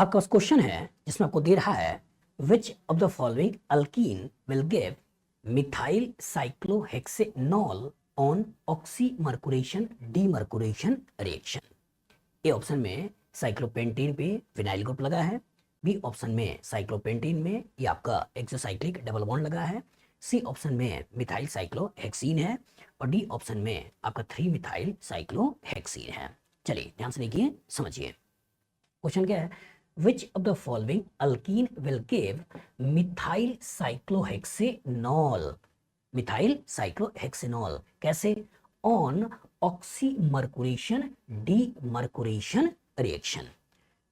आपका क्वेश्चन है जिसमें आपको दे रहा है which of the following alkene will give methyl cyclohexanol on oxymercuration demercuration reaction. A option में साइक्लोपेंटीन पे विनाइल ग्रुप लगा है, बी ऑप्शन में साइक्लोपेंटीन में ये आपका एक्सोसाइक्लिक डबल बॉन्ड लगा है, सी ऑप्शन में मिथाइल साइक्लोहेक्सीन है और डी ऑप्शन में आपका 3 मिथाइल साइक्लोहेक्सीन है। चलिए ध्यान से देखिए, समझिए क्वेश्चन क्या है। Which of the following alkene will give methyl cyclohexanol? Methyl cyclohexanol कैसे? On oxymercuration demercuration reaction.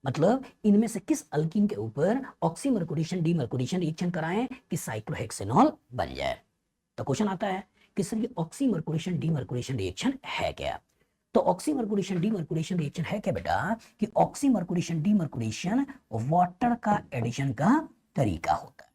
मतलब इनमें से किस अल्कीन के ऊपर ऑक्सीमर्कुरेशन डीमर्कुरेशन रिएक्शन कराएं कि साइक्लोहेक्सेनॉल बन जाए। तो क्वेश्चन आता है कि सर ये ऑक्सीमर्कुरेशन डीमर्कुरेशन रिएक्शन है क्या? तो ऑक्सीमर्कुरेशन डीमर्कुरेशन रिएक्शन है क्या बेटा कि ऑक्सीमर्कुरेशन डीमर्कुरेशन वाटर का एडिशन का तरीका होता है।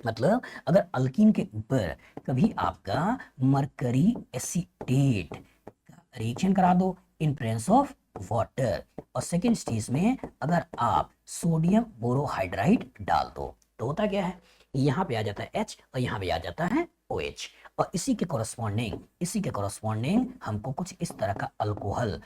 मतलब अगर अल्कीन के ऊपर कभी आपका मरकरी एसीटेट का रिएक्शन करा दो इन प्रेजेंस ऑफ वाटर और सेकेंड स्टेज में अगर आप सोडियम बोरोहाइड्राइड डाल दो तो होता क्या है, यहाँ पे आ जाता है H और यहाँ पे आ जाता है OH और इसी के कॉरस्पॉन्डिंग हमको कुछ इस तरह का अल्कोहल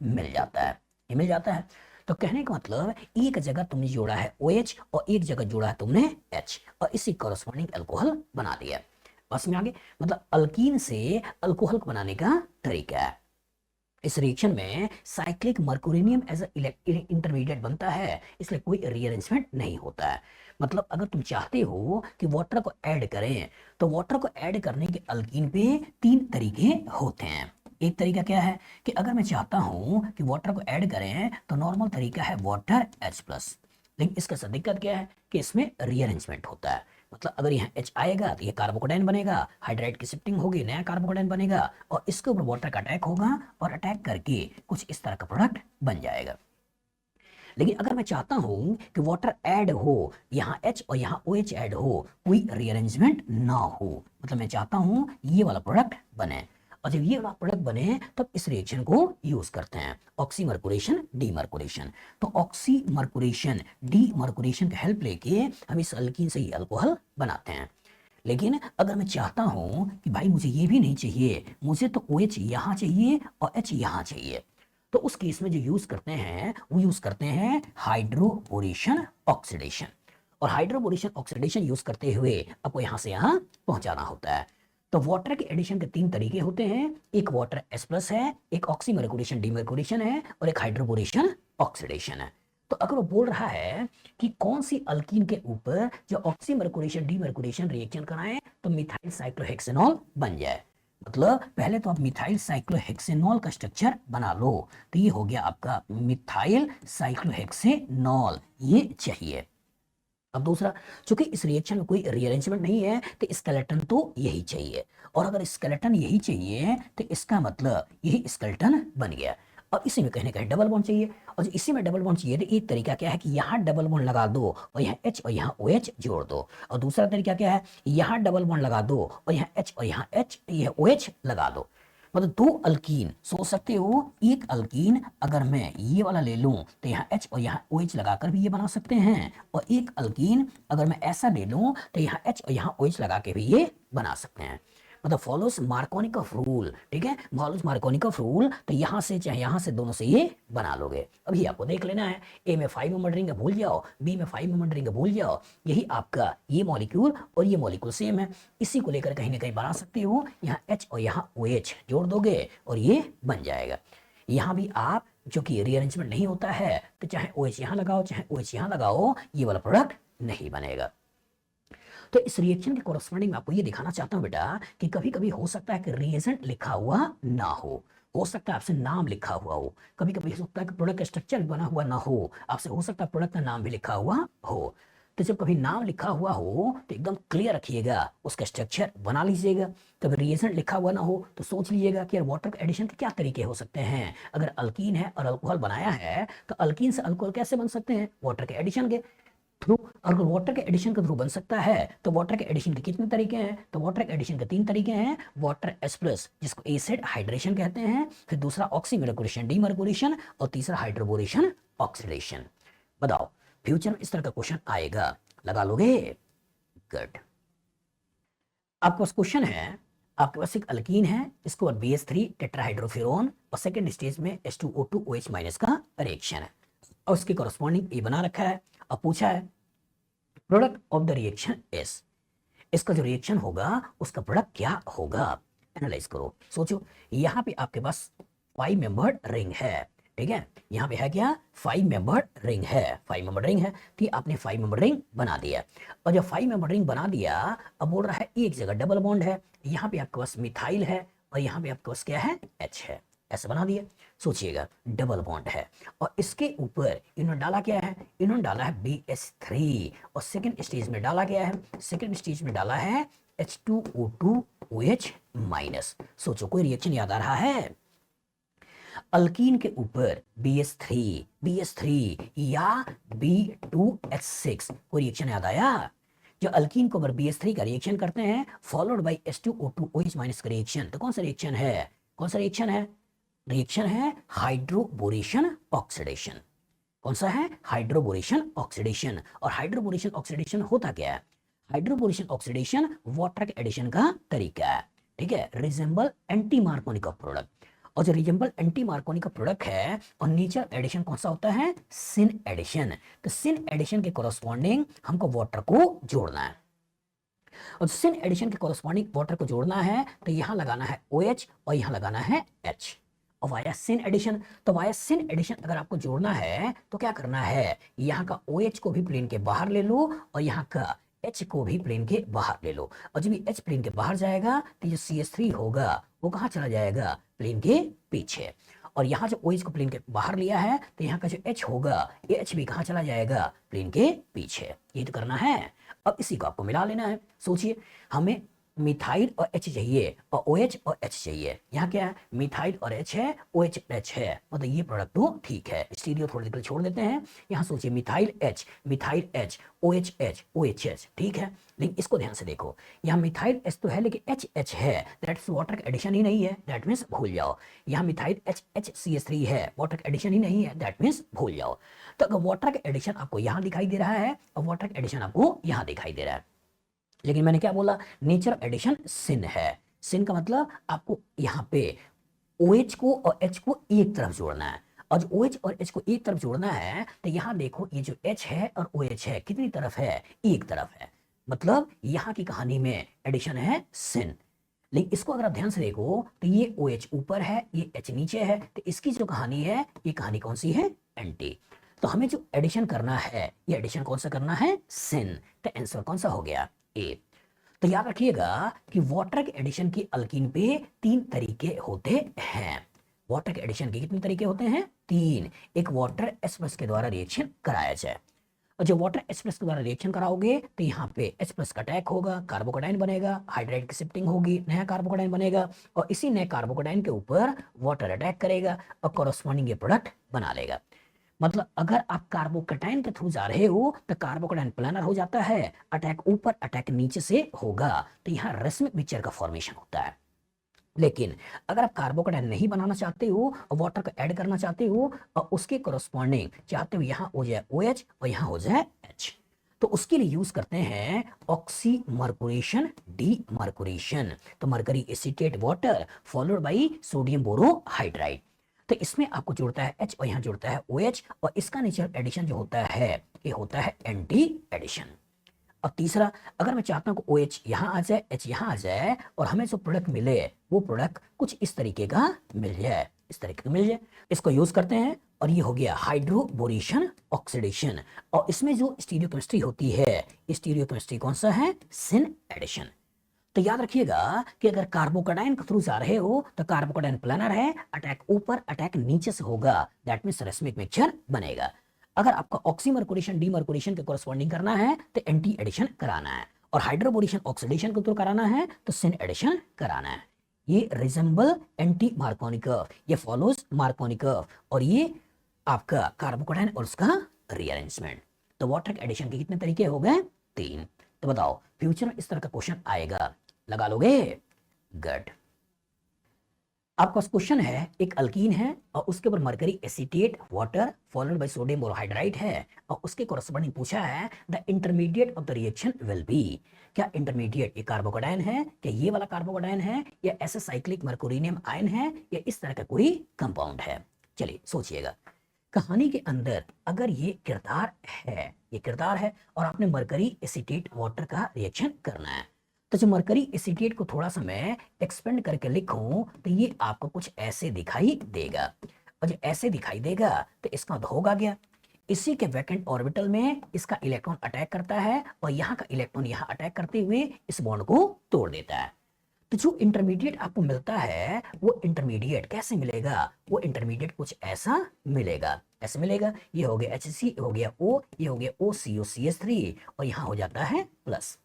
मिल जाता है। ये मिल जाता है तो कहने का मतलब एक जगह तुमने जोड़ा है OH और एक जगह जोड़ा है तुमने H और इसी कॉरस्पॉन्डिंग अल्कोहल बना दिया। बस में आगे मतलब अल्कीन से अल्कोहल बनाने का तरीका है। इस रिएक्शन में साइक्लिक मर्कुरिनियम एज इंटरमीडिएट बनता है, इसलिए कोई रीअरेंजमेंट नहीं होता है। मतलब अगर तुम चाहते हो कि वाटर को ऐड करें तो वाटर को ऐड करने के अल्कीन पे 3 तरीके होते हैं। एक तरीका क्या है कि अगर मैं चाहता हूं कि वाटर को ऐड करें तो नॉर्मल तरीका है वाटर H+, लेकिन इसका दिक्कत क्या है कि इसमें रीअरेंजमेंट होता है। मतलब अगर यहाँ H आएगा तो ये कार्बोकोडाइन बनेगा, हाइड्राइड की शिफ्टिंग होगी, नया कार्बोकोडाइन बनेगा और इसके ऊपर वाटर का अटैक होगा और अटैक करके कुछ इस तरह का प्रोडक्ट बन जाएगा। लेकिन अगर मैं चाहता हूं कि वाटर ऐड हो, यहाँ H और यहाँ OH ऐड हो, कोई रीअरेंजमेंट ना हो, मतलब मैं चाहता हूं ये वाला प्रोडक्ट बने और जब ये वाला प्रोडक्ट बने तब इस रिएक्शन को यूज करते हैं ऑक्सीमर्कुरेशन डीमर्कुरेशन। तो ऑक्सीमर्कुरेशन डीमर्कुरेशन का हेल्प लेके हम इस अल्कीन से ही अल्कोहल बनाते हैं। लेकिन अगर मैं चाहता हूं कि भाई मुझे ये भी नहीं चाहिए, मुझे तो OH यहाँ चाहिए और H यहाँ चाहिए, तो उस केस में जो यूज करते हैं वो यूज करते हैं हाइड्रोबोरेशन ऑक्सीडेशन। और हाइड्रोबोरेशन ऑक्सीडेशन यूज करते हुए आपको यहां से यहां पहुंचाना होता है। तो वाटर के एडिशन के 3 तरीके होते हैं, एक वाटर H+ है, एक ऑक्सीमर्कुरेशन डीमर्कुरेशन है और एक हाइड्रोबोरेशन ऑक्सीडेशन है। तो अगर वो बोल रहा है कि कौन सी अल्कीन के ऊपर जो ऑक्सीमर्कुरेशन डीमर्कुरेशन रिएक्शन कराएं तो मिथाइल साइक्लोहेक्सेनॉल बन जाए, मतलब पहले तो आप मिथाइल साइक्लोहेक्सेनॉल का स्ट्रक्चर बना लो। तो ये हो गया आपका मिथाइल साइक्लोहेक्सेनॉल, ये चाहिए। अब दूसरा, चूंकि इस रिएक्शन में कोई रीअरेंजमेंट नहीं है तो स्केलेटन तो यही चाहिए और अगर स्केलेटन यही चाहिए तो इसका मतलब यही स्केलेटन बन गया। और इसी में कहीं डबल बॉन्ड चाहिए और इसी में डबल बॉन्ड चाहिए तो एक तरीका क्या है कि यहाँ डबल बॉन्ड लगा दो और यहाँ H और यहाँ OH जोड़ दो, और दूसरा तरीका क्या है यहाँ डबल बॉन्ड लगा दो और यहाँ H और यहाँ यह OH लगा दो। मतलब 2 अल्कीन सोच सकते हो, एक अल्कीन अगर मैं ये वाला ले लूं तो यहाँ H और यहाँ OH लगाकर भी ये बना सकते हैं, और एक अल्कीन अगर मैं ऐसा ले लूं तो यहाँ H और यहाँ OH लगा के भी ये बना सकते हैं। मतलब फॉलोस मार्कोनिकॉफ रूल, ठीक है, फॉलोस मार्कोनिकॉफ रूल। तो यहाँ से चाहे यहाँ से दोनों से ये बना लोगे। अभी आपको देख लेना है, A में 5 मेंबर रिंग भूल जाओ, B में 5 मेंबर रिंग भूल जाओ, यही आपका ये मॉलिक्यूल और ये मॉलिक्यूल सेम है, इसी को लेकर कहीं ना कहीं बना सकते हो। यहाँ H और यहाँ OH जोड़ दोगे और ये बन जाएगा। यहाँ भी आप जो कि रीअरेंजमेंट नहीं होता है तो चाहे OH यहाँ लगाओ चाहे OH यहाँ लगाओ, ये वाला प्रोडक्ट नहीं बनेगा। तो इस रिएक्शन के कोरस्पॉन्डिंग में आपको ये दिखाना चाहता हूं बेटा कि कभी कभी हो सकता है कि रिएजेंट लिखा हुआ ना हो सकता है आपसे नाम लिखा हुआ हो, कभी कभी हो सकता है कि प्रोडक्ट का स्ट्रक्चर बना हुआ ना हो, आपसे हो सकता है प्रोडक्ट का नाम भी लिखा हुआ हो। तो जब कभी नाम लिखा हुआ हो तो एकदम क्लियर रखिएगा, उसका स्ट्रक्चर बना लीजिएगा। कभी रिएजेंट लिखा हुआ ना हो तो सोच लीजिएगा कि यार वाटर के एडिशन के क्या तरीके हो सकते हैं। अगर अल्कीन है और अल्कोहल बनाया है तो अल्कीन से अल्कोहल कैसे बन सकते हैं, वाटर के एडिशन के थ्रू। अगर वाटर के एडिशन के थ्रू बन सकता है तो वाटर के एडिशन के कितने तरीके हैं, तो वाटर के एडिशन के 3 तरीके हैं। वाटर H+ जिसको एसिड हाइड्रेशन कहते हैं, फिर दूसरा ऑक्सीमर्कुरेशन डीमर्कुरेशन और तीसरा हाइड्रोबोरेशन ऑक्सीडेशन। बताओ फ्यूचर में इस तरह का क्वेश्चन आएगा, लगा लोगे? गुड। आपके पास क्वेश्चन है, आपके पास एक अल्कीन है, इसके बाद BH3 टेट्राहाइड्रोफिरोन और सेकंड स्टेज में H2O2 OH माइनस का रिएक्शन है और उसके कॉरस्पॉन्डिंग ए बना रखा है और पूछा है product of the reaction is, इसका जो रिएक्शन होगा उसका प्रोडक्ट क्या होगा? एनालाइज करो, सोचो। यहाँ पे आपके पास 5 मेंबर्ड रिंग है, ठीक है, यहाँ पे है क्या? 5 मेंबर्ड रिंग है, 5 मेंबर्ड रिंग है, ठीक, आपने 5 मेंबर्ड रिंग बना दिया और जब 5 मेंबर्ड रिंग बना दिया अब बोल रहा है एक जगह डबल बॉन्ड है, यहाँ पे आपके पास मिथाइल है और यहाँ पे आपके पास क्या है? H है, ऐसा बना दिया। सोचिएगा डबल बॉन्ड है और इसके ऊपर इन्होंने डाला क्या है? इन्होंने डाला है BH3 और सेकंड स्टेज में डाला क्या है? सेकंड स्टेज में डाला है H2O2 OH माइनस। सोचो कोई रिएक्शन याद आ रहा है? अल्कीन के ऊपर BH3 या B2H6 कोई रिएक्शन याद आया? जो अल्कीन को अगर BH3 का रिएक्शन करते हैं followed by H2O2 OH minus का रिएक्शन, तो कौन सा रिएक्शन है? कौन सा रिएक्शन है? रिएक्शन है हाइड्रोबोरेशन ऑक्सीडेशन। कौन सा है? Hydroboration oxidation. और हाइड्रोबोरेशन ऑक्सीडेशन होता क्या है? हाइड्रोबोरेशन ऑक्सीडेशन वाटर के एडिशन का तरीका है, ठीक है, रिजेंबल एंटी मार्कोनी का प्रोडक्ट। और जो रिजेंबल एंटी मार्कोनी का प्रोडक्ट है और नेचर एडिशन कौन सा होता है? Syn addition. तो सिन एडिशन के कोरस्पॉन्डिंग हमको वाटर को जोड़ना है और सिन एडिशन के कोरस्पॉन्डिंग वाटर को जोड़ना है तो यहां लगाना है OH और यहां लगाना है H और वाया सिन एडिशन। तो वाया सिन एडिशन अगर आपको जोड़ना है तो क्या करना है? यहाँ का OH को भी प्लेन के बाहर ले लो और यहाँ का H को भी प्लेन के बाहर ले लो और जब H प्लेन के बाहर जाएगा तो जो CH3 होगा वो कहाँ चला जाएगा? प्लेन के पीछे। और यहाँ जो OH को प्लेन के बाहर लिया है तो यहाँ का जो H होगा ये H भी कहाँ चला जाएगा? प्लेन के पीछे। ये तो करना है। अब इसी को आपको मिला लेना है। सोचिए हमें मिथाइल और H चाहिए और OH और H चाहिए। यहाँ क्या है? मिथाइल और H है, OH H है, मतलब ये प्रोडक्ट तो ठीक है। स्टीरियो थोड़ी देर छोड़ देते हैं। यहाँ सोचिए methyl H, OH H, OH H, ठीक है। लेकिन इसको ध्यान से देखो, यहाँ मिथाइल H तो है लेकिन H है, दैट्स वाटर का एडिशन ही नहीं है, दैट मीन्स भूल जाओ। यहाँ मिथाइल HCH3 है, वाटर का एडिशन ही नहीं है, दैट मीन्स भूल जाओ। तो अगर वाटर का एडिशन आपको यहाँ दिखाई दे रहा है और वाटर का एडिशन आपको यहाँ दिखाई दे रहा है, लेकिन मैंने क्या बोला? नेचर एडिशन सिन है। सिन का मतलब आपको यहाँ पे OH को और H को एक तरफ जोड़ना है और जो OH और H को एक तरफ जोड़ना है तो यहाँ देखो ये जो H है और OH है कितनी तरफ है? एक तरफ है। मतलब यहाँ की कहानी में एडिशन है सिन। लेकिन इसको अगर आप ध्यान से देखो तो ये OH ऊपर है, ये H नीचे है, तो इसकी जो कहानी है ये कहानी कौन सी है? एंटी। तो हमें जो एडिशन करना है ये एडिशन कौन सा करना है? सिन। तो आंसर कौन सा हो गया? ए। तो याद रखिएगा कि वाटर के एडिशन की अल्कीन पे 3 तरीके होते हैं। वाटर के एडिशन के कितने तरीके होते हैं? 3। एक वाटर H+ के द्वारा रिएक्शन कराया जाए और जब वाटर H+ के द्वारा रिएक्शन कराओगे तो यहाँ पे H+ का अटैक होगा, कार्बोकेटाइन बनेगा, हाइड्राइड की शिफ्टिंग होगी, नया कार्बोकेटाइन बनेगा और इसी नए कार्बोकेटाइन के ऊपर वाटर अटैक करेगा और कॉरस्पॉन्डिंग ये प्रोडक्ट बना लेगा। मतलब अगर आप कार्बोकेटाइन के थ्रू जा रहे हो तो कार्बोकेटाइन प्लानर हो जाता है, अटैक ऊपर अटैक नीचे से होगा, तो यहाँ रेसमिक मिक्सचर का फॉर्मेशन होता है। लेकिन अगर आप कार्बोकेटाइन नहीं बनाना चाहते हो और वाटर को ऐड करना चाहते हो और उसके कोरस्पॉन्डिंग चाहते हो यहाँ हो जाए OH और यहाँ हो जाए H, तो उसके लिए यूज करते हैं ऑक्सीमर्कुरेशन डीमर्कुरेशन। तो mercury acetate water followed by sodium borohydride. तो इसमें आपको जुड़ता है H और यहाँ जुड़ता है OH और इसका नेचर एडिशन जो होता है ये होता है एंटी एडिशन। और तीसरा, अगर मैं चाहता हूं कि OH यहाँ आ जाए, H यहाँ आ जाए और हमें जो प्रोडक्ट मिले वो प्रोडक्ट कुछ इस तरीके का मिल जाए, इस तरीके का मिल जाए, इसको यूज करते हैं और ये हो गया हाइड्रोबोरेशन ऑक्सीडेशन। और इसमें जो स्टीरियोकेमिस्ट्री होती है, स्टीरियोकेमिस्ट्री कौन सा है? Syn addition. तो याद रखिएगा कि अगर कार्बोकेटाइन के थ्रू जा रहे हो तो कार्बोकेटाइन प्लानर है, अटैक ऊपर अटैक नीचे से होगा, दैट मींस रेसमिक मिक्सचर बनेगा। अगर आपका ऑक्सीमर्कुरेशन डीमर्कुरेशन के कोरस्पॉन्डिंग करना है तो एंटी एडिशन कराना है और हाइड्रोबोरेशन ऑक्सीडेशन के थ्रू कराना है तो सिन एडिशन कराना है। ये रिजेंबल एंटी मार्कोनी कर्व, ये फॉलोज मार्कोनी कर्व और ये आपका कार्बोकेटाइन और उसका रीअरेंजमेंट। तो वाटर एडिशन के कितने तरीके हो गए? 3। तो बताओ फ्यूचर में इस तरह का क्वेश्चन आएगा, लगा लोगे? गुड। आपका क्वेश्चन है, एक अल्कीन है और उसके ऊपर mercury acetate water followed by sodium borohydride है और उसके कोरस्पॉन्डिंग पूछा है the intermediate of the reaction will be. क्या इंटरमीडिएट ये कार्बोकेटायन है, क्या ये वाला कार्बोकेटायन है, या ऐसा साइक्लिक मर्कुरिनियम आयन है, या इस तरह का कोई कंपाउंड है। चलिए सोचिएगा, कहानी के अंदर अगर ये किरदार है, ये किरदार है और आपने मरकरी एसीटेट वाटर का रिएक्शन करना है, तो जो मरकरी एसीटेट को थोड़ा सा मैं एक्सपेंड करके लिखूं तो ये आपको कुछ ऐसे दिखाई देगा, और जो ऐसे दिखाई देगा तो इसका मतलब होगा क्या, इसी के वैकेंट ऑर्बिटल में इसका इलेक्ट्रॉन अटैक करता है और यहाँ का इलेक्ट्रॉन यहाँ अटैक करते हुए इस बॉन्ड को तोड़ देता है। तो जो इंटरमीडिएट आपको मिलता है वो इंटरमीडिएट कैसे मिलेगा, वो इंटरमीडिएट कुछ ऐसा मिलेगा, ऐसे मिलेगा, ये हो गया HC, हो गया O, ये हो गया OCO CH3 और यहाँ हो जाता है प्लस,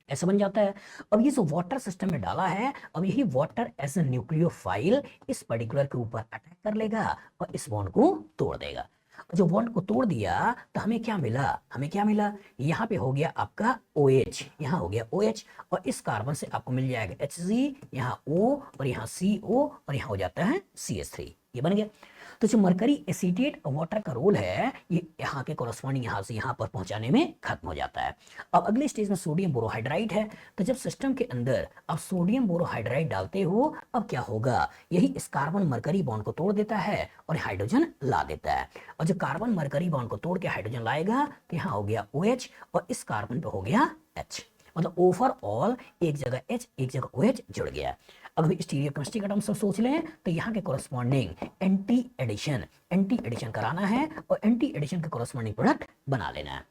ऐसा बन जाता है। अब ये जो वाटर सिस्टम में डाला है, अब यही वाटर एज ए न्यूक्लियोफाइल इस पर्टिकुलर के ऊपर अटैक कर लेगा और इस बॉन्ड को तोड़ देगा। जो बॉन्ड को तोड़ दिया तो हमें क्या मिला, हमें क्या मिला, यहाँ पे हो गया आपका OH, यहाँ हो गया OH और इस कार्बन से आपको मिल जाएगा HC, यहाँ O और यहाँ CO और यहाँ हो जाता है CH3, ये बन गया। तो जो मरकरी एसीटेट वाटर का रोल है ये यहाँ के कोरस्पॉन्डिंग यहाँ से यहाँ पर पहुंचाने में खत्म हो जाता है। अब अगले स्टेज में सोडियम बोरोहाइड्राइड है, तो जब सिस्टम के अंदर आप सोडियम बोरोहाइड्राइड डालते हो अब क्या होगा, यही इस कार्बन मरकरी बॉन्ड को तोड़ देता है और हाइड्रोजन ला देता है, और जो कार्बन मरकरी बॉन्ड को तोड़ के हाइड्रोजन लाएगा तो यहाँ हो गया OH और इस कार्बन पे हो गया H, मतलब ओवरऑल एक जगह H एक जगह OH जुड़ गया। अब स्टीरियोकेमिस्ट्री का टर्म सब सोच लें तो यहाँ के कोरस्पॉन्डिंग एंटी एडिशन कराना है और एंटी एडिशन के कोरस्पॉन्डिंग प्रोडक्ट बना लेना है।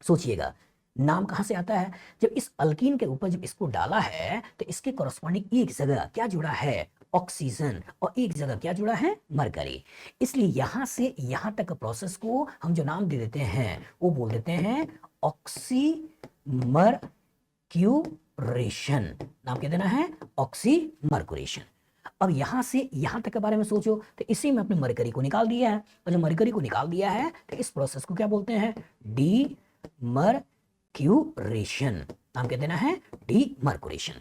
सोचिएगा नाम कहां से आता है, जब इस अल्कीन के ऊपर जब इसको डाला है तो इसके कोरस्पॉन्डिंग एक जगह क्या जुड़ा है, ऑक्सीजन, और एक जगह क्या जुड़ा है, मरकरी। इसलिए यहां से यहां तक प्रोसेस को हम जो नाम दे देते हैं वो बोल देते हैं ऑक्सीमरक्यूरेशन, नाम क्या देना है, ऑक्सीमरक्यूरेशन। अब यहां से यहां तक के बारे में सोचो तो इसी में अपने मरकरी को निकाल दिया है, और जब मरकरी को निकाल दिया है तो इस प्रोसेस को क्या बोलते हैं, डीमरक्यूरेशन, नाम क्या देना है, डीमरक्यूरेशन।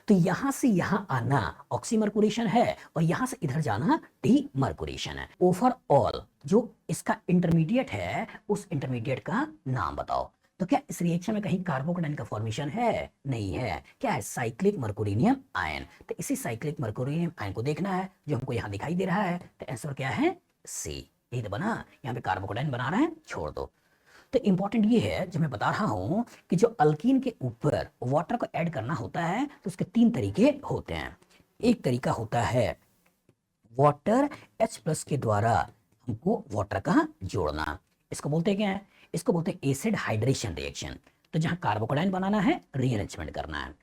तो यहां से यहां आना ऑक्सीमरक्यूरेशन है और यहां से इधर जाना डीमरक्यूरेशन है। ओवरऑल जो इसका इंटरमीडिएट है उस इंटरमीडिएट का नाम बताओ। तो क्या इस रिएक्शन में कहीं कार्बोकेटाइन का फॉर्मेशन है, नहीं है, क्या है, साइक्लिक मर्कुरिनियम आयन। तो इसी साइक्लिक मर्कुरिनियम आयन को देखना है जो हमको यहाँ दिखाई दे रहा है, तो आंसर क्या है, सी। यही तो बना, यहाँ पे कार्बोकेटाइन बना रहा है, छोड़ दो। तो इंपॉर्टेंट ये है जो मैं बता रहा हूं कि जो अल्कीन के ऊपर वाटर को ऐड करना होता है तो उसके तीन तरीके होते हैं। एक तरीका होता है वाटर H+ के द्वारा हमको वाटर का जोड़ना, इसको बोलते हैं क्या है, इसको बोलते हैं एसिड हाइड्रेशन रिएक्शन। तो जहां कार्बोकेटाइन बनाना है, रीअरेंजमेंट करना है।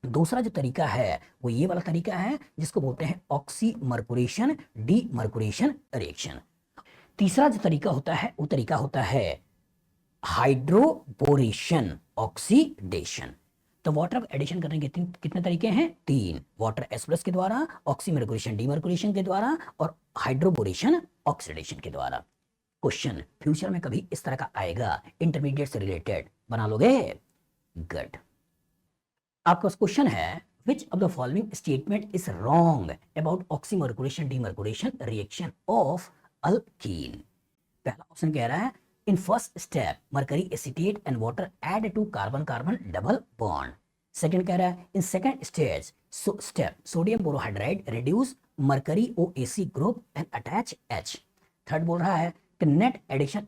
दूसरा जो तरीका है वो ये वाला तरीका है जिसको बोलते हैं ऑक्सीमरक्यूरेशन डीमरक्यूरेशन रिएक्शन। तीसरा जो तरीका होता है वो तरीका होता है हाइड्रोबोरेशन ऑक्सीडेशन। तो वाटर को एडिशन करने के कितने तरीके हैं, तीन, वाटर H+ के द्वारा, ऑक्सीमरक्यूरेशन डीमरक्यूरेशन के द्वारा और हाइड्रोबोरेशन ऑक्सीडेशन के द्वारा। क्वेश्चन फ्यूचर में कभी इस तरह का आएगा इंटरमीडिएट से रिलेटेड, बना लोगे, गुड। आपका क्वेश्चन है which of the following statement is wrong about oxymercuration demercuration reaction of alkene। पहला ऑप्शन कह रहा है in first step mercury acetate and water add to carbon carbon double bond। Second कह रहा है in second stage step sodium borohydride reduce mercury OAC group and attach H। Third बोल रहा है कि net reaction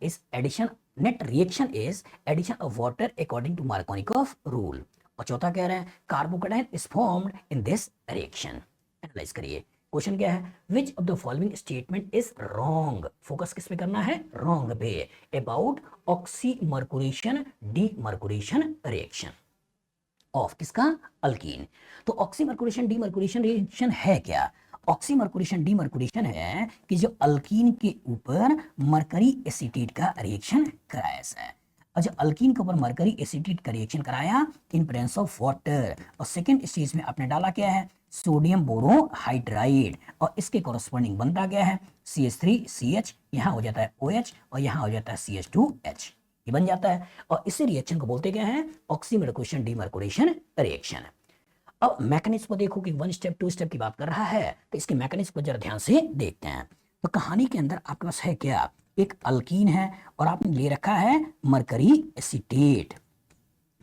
is addition of water according to Markovnikov rule। और चौथा कह रहा है carbocation is formed in this reaction. Analyse करिए क्वेश्चन क्या है, which of the following statement is wrong, focus किस पे करना है, रॉन्ग पे, अबाउट ऑक्सीमरक्यूरेशन डीमरक्यूरेशन रिएक्शन ऑफ किसका, अल्कीन। तो ऑक्सीमरक्यूरेशन डीमरक्यूरेशन रिएक्शन है क्या, ऑक्सीमरक्यूरेशन डीमरक्यूरेशन है कि जो अल्कीन के ऊपर मरकरी एसीटेट का रिएक्शन कराया है, और जो अल्कीन के ऊपर मरकरी एसीटेट का रिएक्शन कराया इन प्रेजेंस ऑफ वाटर, और सेकंड स्टेज में आपने डाला क्या है, सोडियम बोरोहाइड्राइड, और इसके कोरस्पॉन्डिंग बनता गया है CH3CH, यहाँ हो जाता है OH और यहाँ हो जाता है CH2H, ये बन जाता है। और इसी रिएक्शन को बोलते क्या है, ऑक्सीमरक्यूरेशन डीमरक्यूरेशन रिएक्शन। अब मैकेनिज्म को देखो कि 1 स्टेप 2 स्टेप की बात कर रहा है, तो इसके मैकेनिज्म को जरा ध्यान से देखते हैं। तो कहानी के अंदर आपके पास है क्या, एक अल्कीन है और आपने ले रखा है मरकरी एसीटेट,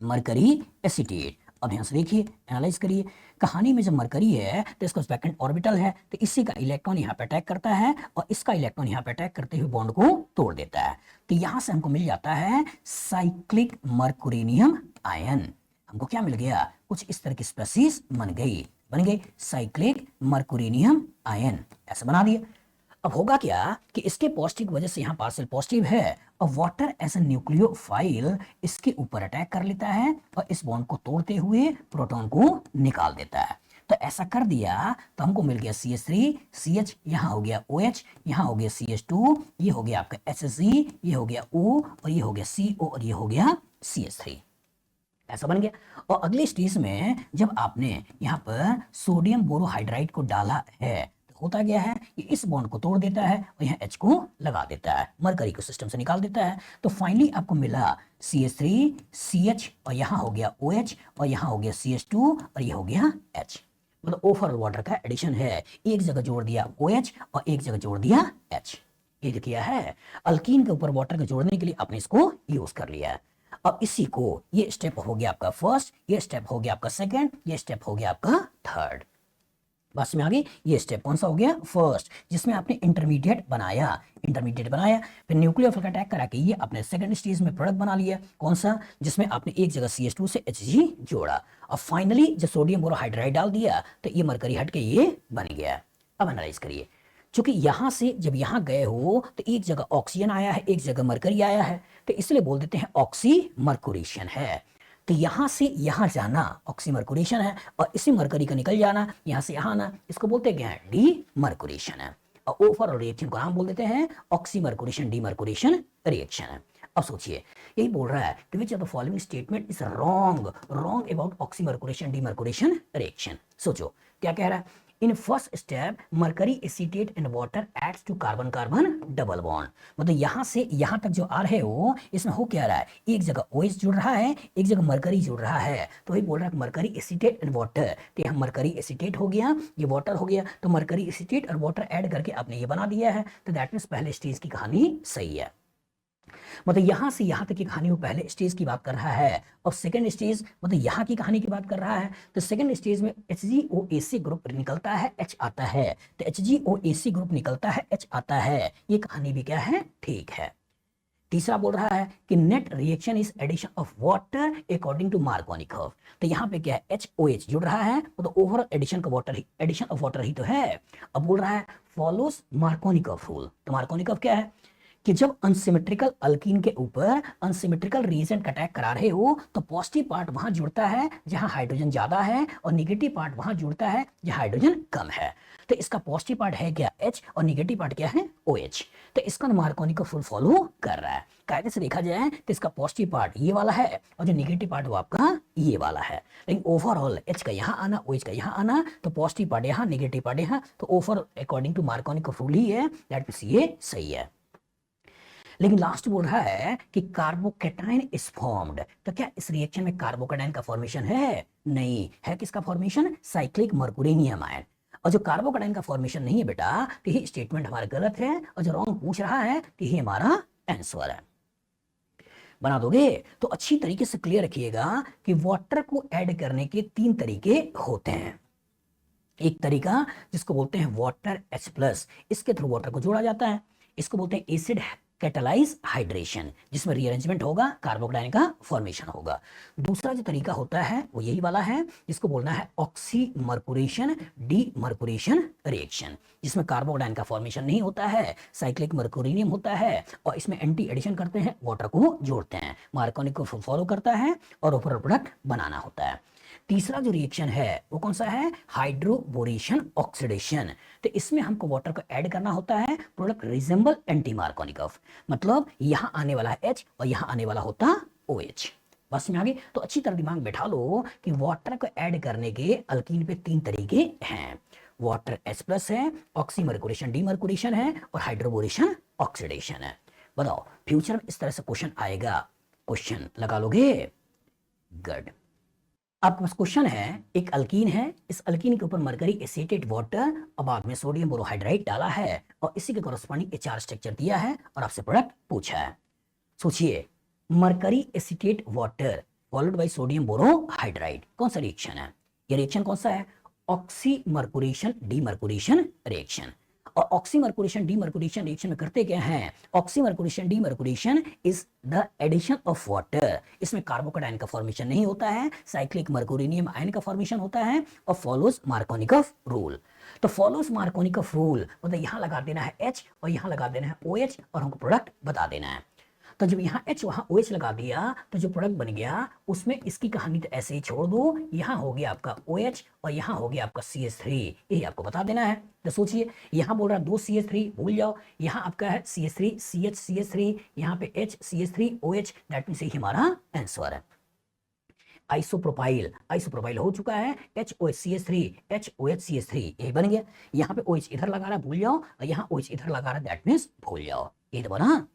मरकरी एसीटेट। अब ध्यान से देखिए, एनालाइज करिए। कहानी में जब मरकरी है तो इसका वैकेंट ऑर्बिटल है, तो इसी का इलेक्ट्रॉन यहाँ पे अटैक करता है और इसका इलेक्ट्रॉन यहाँ पे अटैक करते हुए बॉन्ड को तोड़ देता है। तो यहाँ से हमको मिल जाता है साइक्लिक मरकुरेनियम आयन। हमको क्या मिल गया, कुछ इस तरह की स्पेसीज बन गई साइक्लिक मरकुरेनियम आयन, ऐसे बना दिए। अब होगा क्या कि इसके पॉजिटिव वजह से यहाँ पार्शियल पॉजिटिव है और वाटर एज ए न्यूक्लियोफाइल इसके ऊपर अटैक कर लेता है और इस बॉन्ड को तोड़ते हुए प्रोटॉन को निकाल देता है। तो ऐसा कर दिया तो हमको मिल गया CH3, CH, यहाँ हो गया OH, यहाँ हो गया CH2, ये हो गया आपका HC, ये हो गया O और ये हो गया CO और ये हो गया CH3, ऐसा बन गया। और अगले स्टेज में जब आपने यहाँ पर सोडियम बोरोहाइड्राइड को डाला है तो होता क्या है, ये इस बॉन्ड को तोड़ देता है और यहाँ H को लगा देता है, मरकरी को सिस्टम से निकाल देता है। तो फाइनली आपको मिला CH3, CH और यहाँ हो गया OH और यहाँ हो गया CH2 और ये हो गया H। मतलब ओवरऑल वाटर का एडिशन है, एक जगह जोड़ दिया OH और एक जगह जोड़ दिया H। ये जो किया है अल्कीन के ऊपर वाटर को जोड़ने के लिए आपने इसको यूज कर लिया है। अब इसी को, ये स्टेप हो गया आपका फर्स्ट, ये स्टेप हो गया आपका सेकंड, ये स्टेप हो गया आपका थर्ड। बस में आगे ये स्टेप कौन सा हो गया, फर्स्ट, जिसमें आपने इंटरमीडिएट बनाया, फिर न्यूक्लियोफिल का अटैक करा के ये आपने सेकंड स्टेज में प्रोडक्ट बना लिया, कौन सा, जिसमें आपने एक जगह CH2 से Hg जोड़ा और फाइनली जब सोडियम बोरोहाइड्राइड डाल दिया तो ये मरकरी हट के ये बन गया। अब एनालाइज करिए, क्योंकि यहां से जब यहां गए हो तो एक जगह ऑक्सीजन आया है, एक जगह मरकरी आया है, तो इसलिए बोल देते हैं ऑक्सीमर्कुरेशन है। तो यहां से यहां जाना ऑक्सीमर्कुरेशन है और इसी मरकरी का निकल जाना, यहां से यहां आना, इसको बोलते हैं क्या है, डीमर्कुरेशन है। और ओवरऑल रिएक्शन को नाम बोल देते हैं ऑक्सीमर्कुरेशन डीमर्कुरेशन रिएक्शन है। अब सोचिए, यही बोल रहा है कि which of the following statement is wrong about oxymercuration demercuration reaction. सोचो क्या कह रहा है, in first step mercury acetate in water adds to carbon carbon double bond. मतलब यहां से यहां तक जो आ रहे हो इसमें हो क्या रहा है, एक जगह OH जुड़ रहा है, एक जगह मरकरी जुड़ रहा है। तो वही बोल रहा है मरकरी एसीटेट इन वाटर, तो यहाँ मरकरी एसीटेट हो गया, ये वाटर हो गया, तो मरकरी एसीटेट और वाटर ऐड करके आपने ये बना दिया है। तो दैट मीन्स पहले स्टेज की कहानी सही है। मतलब यहां से यहां तक की कहानी वो पहले स्टेज की बात कर रहा है और सेकंड स्टेज मतलब यहां की कहानी की बात कर रहा है। तो सेकंड स्टेज में HgOAc ग्रुप निकलता है, H आता है, तो HgOAc ग्रुप निकलता है, H आता है, ये कहानी भी क्या है, ठीक है। तीसरा बोल रहा है कि net reaction is addition of water according to Markovnikov. तो यहाँ पे क्या है, HOH जुड़ रहा है, तो ओवरऑल एडिशन का वाटर ही, एडिशन ऑफ वाटर ही तो है। अब बोल रहा है फॉलोस मार्कोनी कर्व रूल। तो मार्कोनी कर्व क्या है कि जब अनसिमेट्रिकल अल्कीन के ऊपर अनसिमेट्रिकल रिएजेंट अटैक करा रहे हो तो पॉजिटिव पार्ट वहां जुड़ता है जहां हाइड्रोजन ज्यादा है और निगेटिव पार्ट वहां जुड़ता है जहां हाइड्रोजन कम है। तो इसका पॉजिटिव पार्ट है क्या, H, और निगेटिव पार्ट क्या है, OH। तो इसका मार्कोनी का फुल फॉलो कर रहा है। कायदे से देखा जाए तो इसका पॉजिटिव पार्ट ये वाला है और जो निगेटिव पार्ट वो आपका ये वाला है। लेकिन ओवरऑल H का यहाँ आना, OH का यहाँ आना, तो पॉजिटिव पार्ट यहाँ, निगेटिव पार्ट यहाँ, तो ओवरऑल अकॉर्डिंग टू मार्कोनी का रूल ही है, दैट मींस ये सही है। लेकिन लास्ट बोल रहा है कि कार्बोकेटाइन इज फॉर्म्ड। तो क्या इस रिएक्शन में कार्बोकेटाइन का फॉर्मेशन है, नहीं है। किसका फॉर्मेशन, साइक्लिक मर्कुरेनियम आयन। और जो कार्बोकेटाइन का फॉर्मेशन नहीं है बेटा, तो ये स्टेटमेंट हमारा गलत है और जो रॉन्ग पूछ रहा है तो ये हमारा आंसर है। बना दोगे तो अच्छी तरीके से क्लियर रखिएगा कि वाटर को ऐड करने के 3 तरीके होते हैं। एक तरीका जिसको बोलते हैं वाटर H+, इसके थ्रू वाटर को जोड़ा जाता है, इसको बोलते हैं एसिड कैटालाइज हाइड्रेशन, जिसमें रीअरेंजमेंट होगा, कार्बोकेटाइन का फॉर्मेशन होगा। दूसरा जो तरीका होता है वो यही वाला है, जिसको बोलना है ऑक्सीमर्कुरेशन डीमर्कुरेशन रिएक्शन, जिसमें कार्बोकेटाइन का फॉर्मेशन नहीं होता है, साइक्लिक मर्कुरेनियम होता है और इसमें एंटी एडिशन करते हैं, वाटर को जोड़ते हैं, मार्कोनी को फॉलो करता है और ओवरऑल प्रोडक्ट बनाना होता है। तीसरा जो रिएक्शन है वो कौन सा है, हाइड्रोबोरेशन ऑक्सीडेशन। तो इसमें हमको वाटर को ऐड करना होता है, product resemble anti Markovnikov of, मतलब यहां आने वाला है H और यहां आने वाला होता OH। बस में आगे तो अच्छी तरह दिमाग बैठा लो कि वाटर को ऐड करने के अल्कीन पे 3 तरीके हैं, वाटर H+ है, ऑक्सीमर्कुरेशन डीमर्कुरेशन है और हाइड्रोबोरेशन ऑक्सीडेशन है। बताओ फ्यूचर में इस तरह से क्वेश्चन आएगा, क्वेश्चन लगा लोगे, गुड। आपके पास क्वेश्चन है, एक अल्कीन है, इस अल्कीन के ऊपर मरकरी एसीटेट वाटर और बाद में सोडियम बोरोहाइड्राइड डाला है और इसी के कॉरस्पॉन्डिंग एचआर स्ट्रक्चर दिया है और आपसे प्रोडक्ट पूछा है। सोचिए, mercury acetate water followed by sodium borohydride, कौन सा रिएक्शन है? ये रिएक्शन कौन सा है? Oxymercuration demercuration reaction. और ऑक्सीमर्कुरेशन डीमर्कुरेशन रिएक्शन में करते क्या हैं? Oxymercuration demercuration is the addition of water. इसमें कार्बोकेटाइन का फॉर्मेशन नहीं होता है, साइक्लिक मर्कुरिनियम आयन का फॉर्मेशन होता है और फॉलोज मार्कोनिकॉफ रूल। तो फॉलोज मार्कोनिकॉफ रूल मतलब यहां लगा देना है H और यहां लगा देना है OH और हमको प्रोडक्ट बता देना है। तो जब यहाँ H वहां OH लगा दिया तो जो प्रोडक्ट बन गया उसमें इसकी कहानी तो ऐसे ही छोड़ दो, यहाँ हो गया आपका OH और यहाँ हो गया आपका CH3, यही आपको बता देना है। तो सोचिए, यहाँ बोल रहा है 2 CH3, भूल जाओ, यहाँ आपका है CH3 CH CH3, यहाँ पे H CH3 OH, that means यही हमारा आंसर है। आइसोप्रोपाइल हो चुका है, HOHCH3 HOHCH3, यही बन गया। यहाँ पे OH इधर लगा रहा है, भूल जाओ, और यहाँ OH इधर लगा रहा है, दैट मींस भूल जाओ, ये तो बना।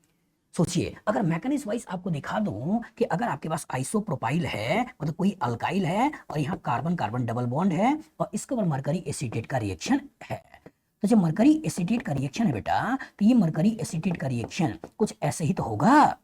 सोचिए, अगर मैकेनिज्म वाइज आपको दिखा दूं कि अगर आपके पास आइसोप्रोपाइल है मतलब कोई अल्काइल है और यहाँ कार्बन कार्बन डबल बॉन्ड है और इसके ऊपर मरकरी एसीटेट का रिएक्शन है, तो जब मरकरी एसीटेट का रिएक्शन है बेटा, तो ये मरकरी एसीटेट का रिएक्शन कुछ ऐसे ही तो होगा।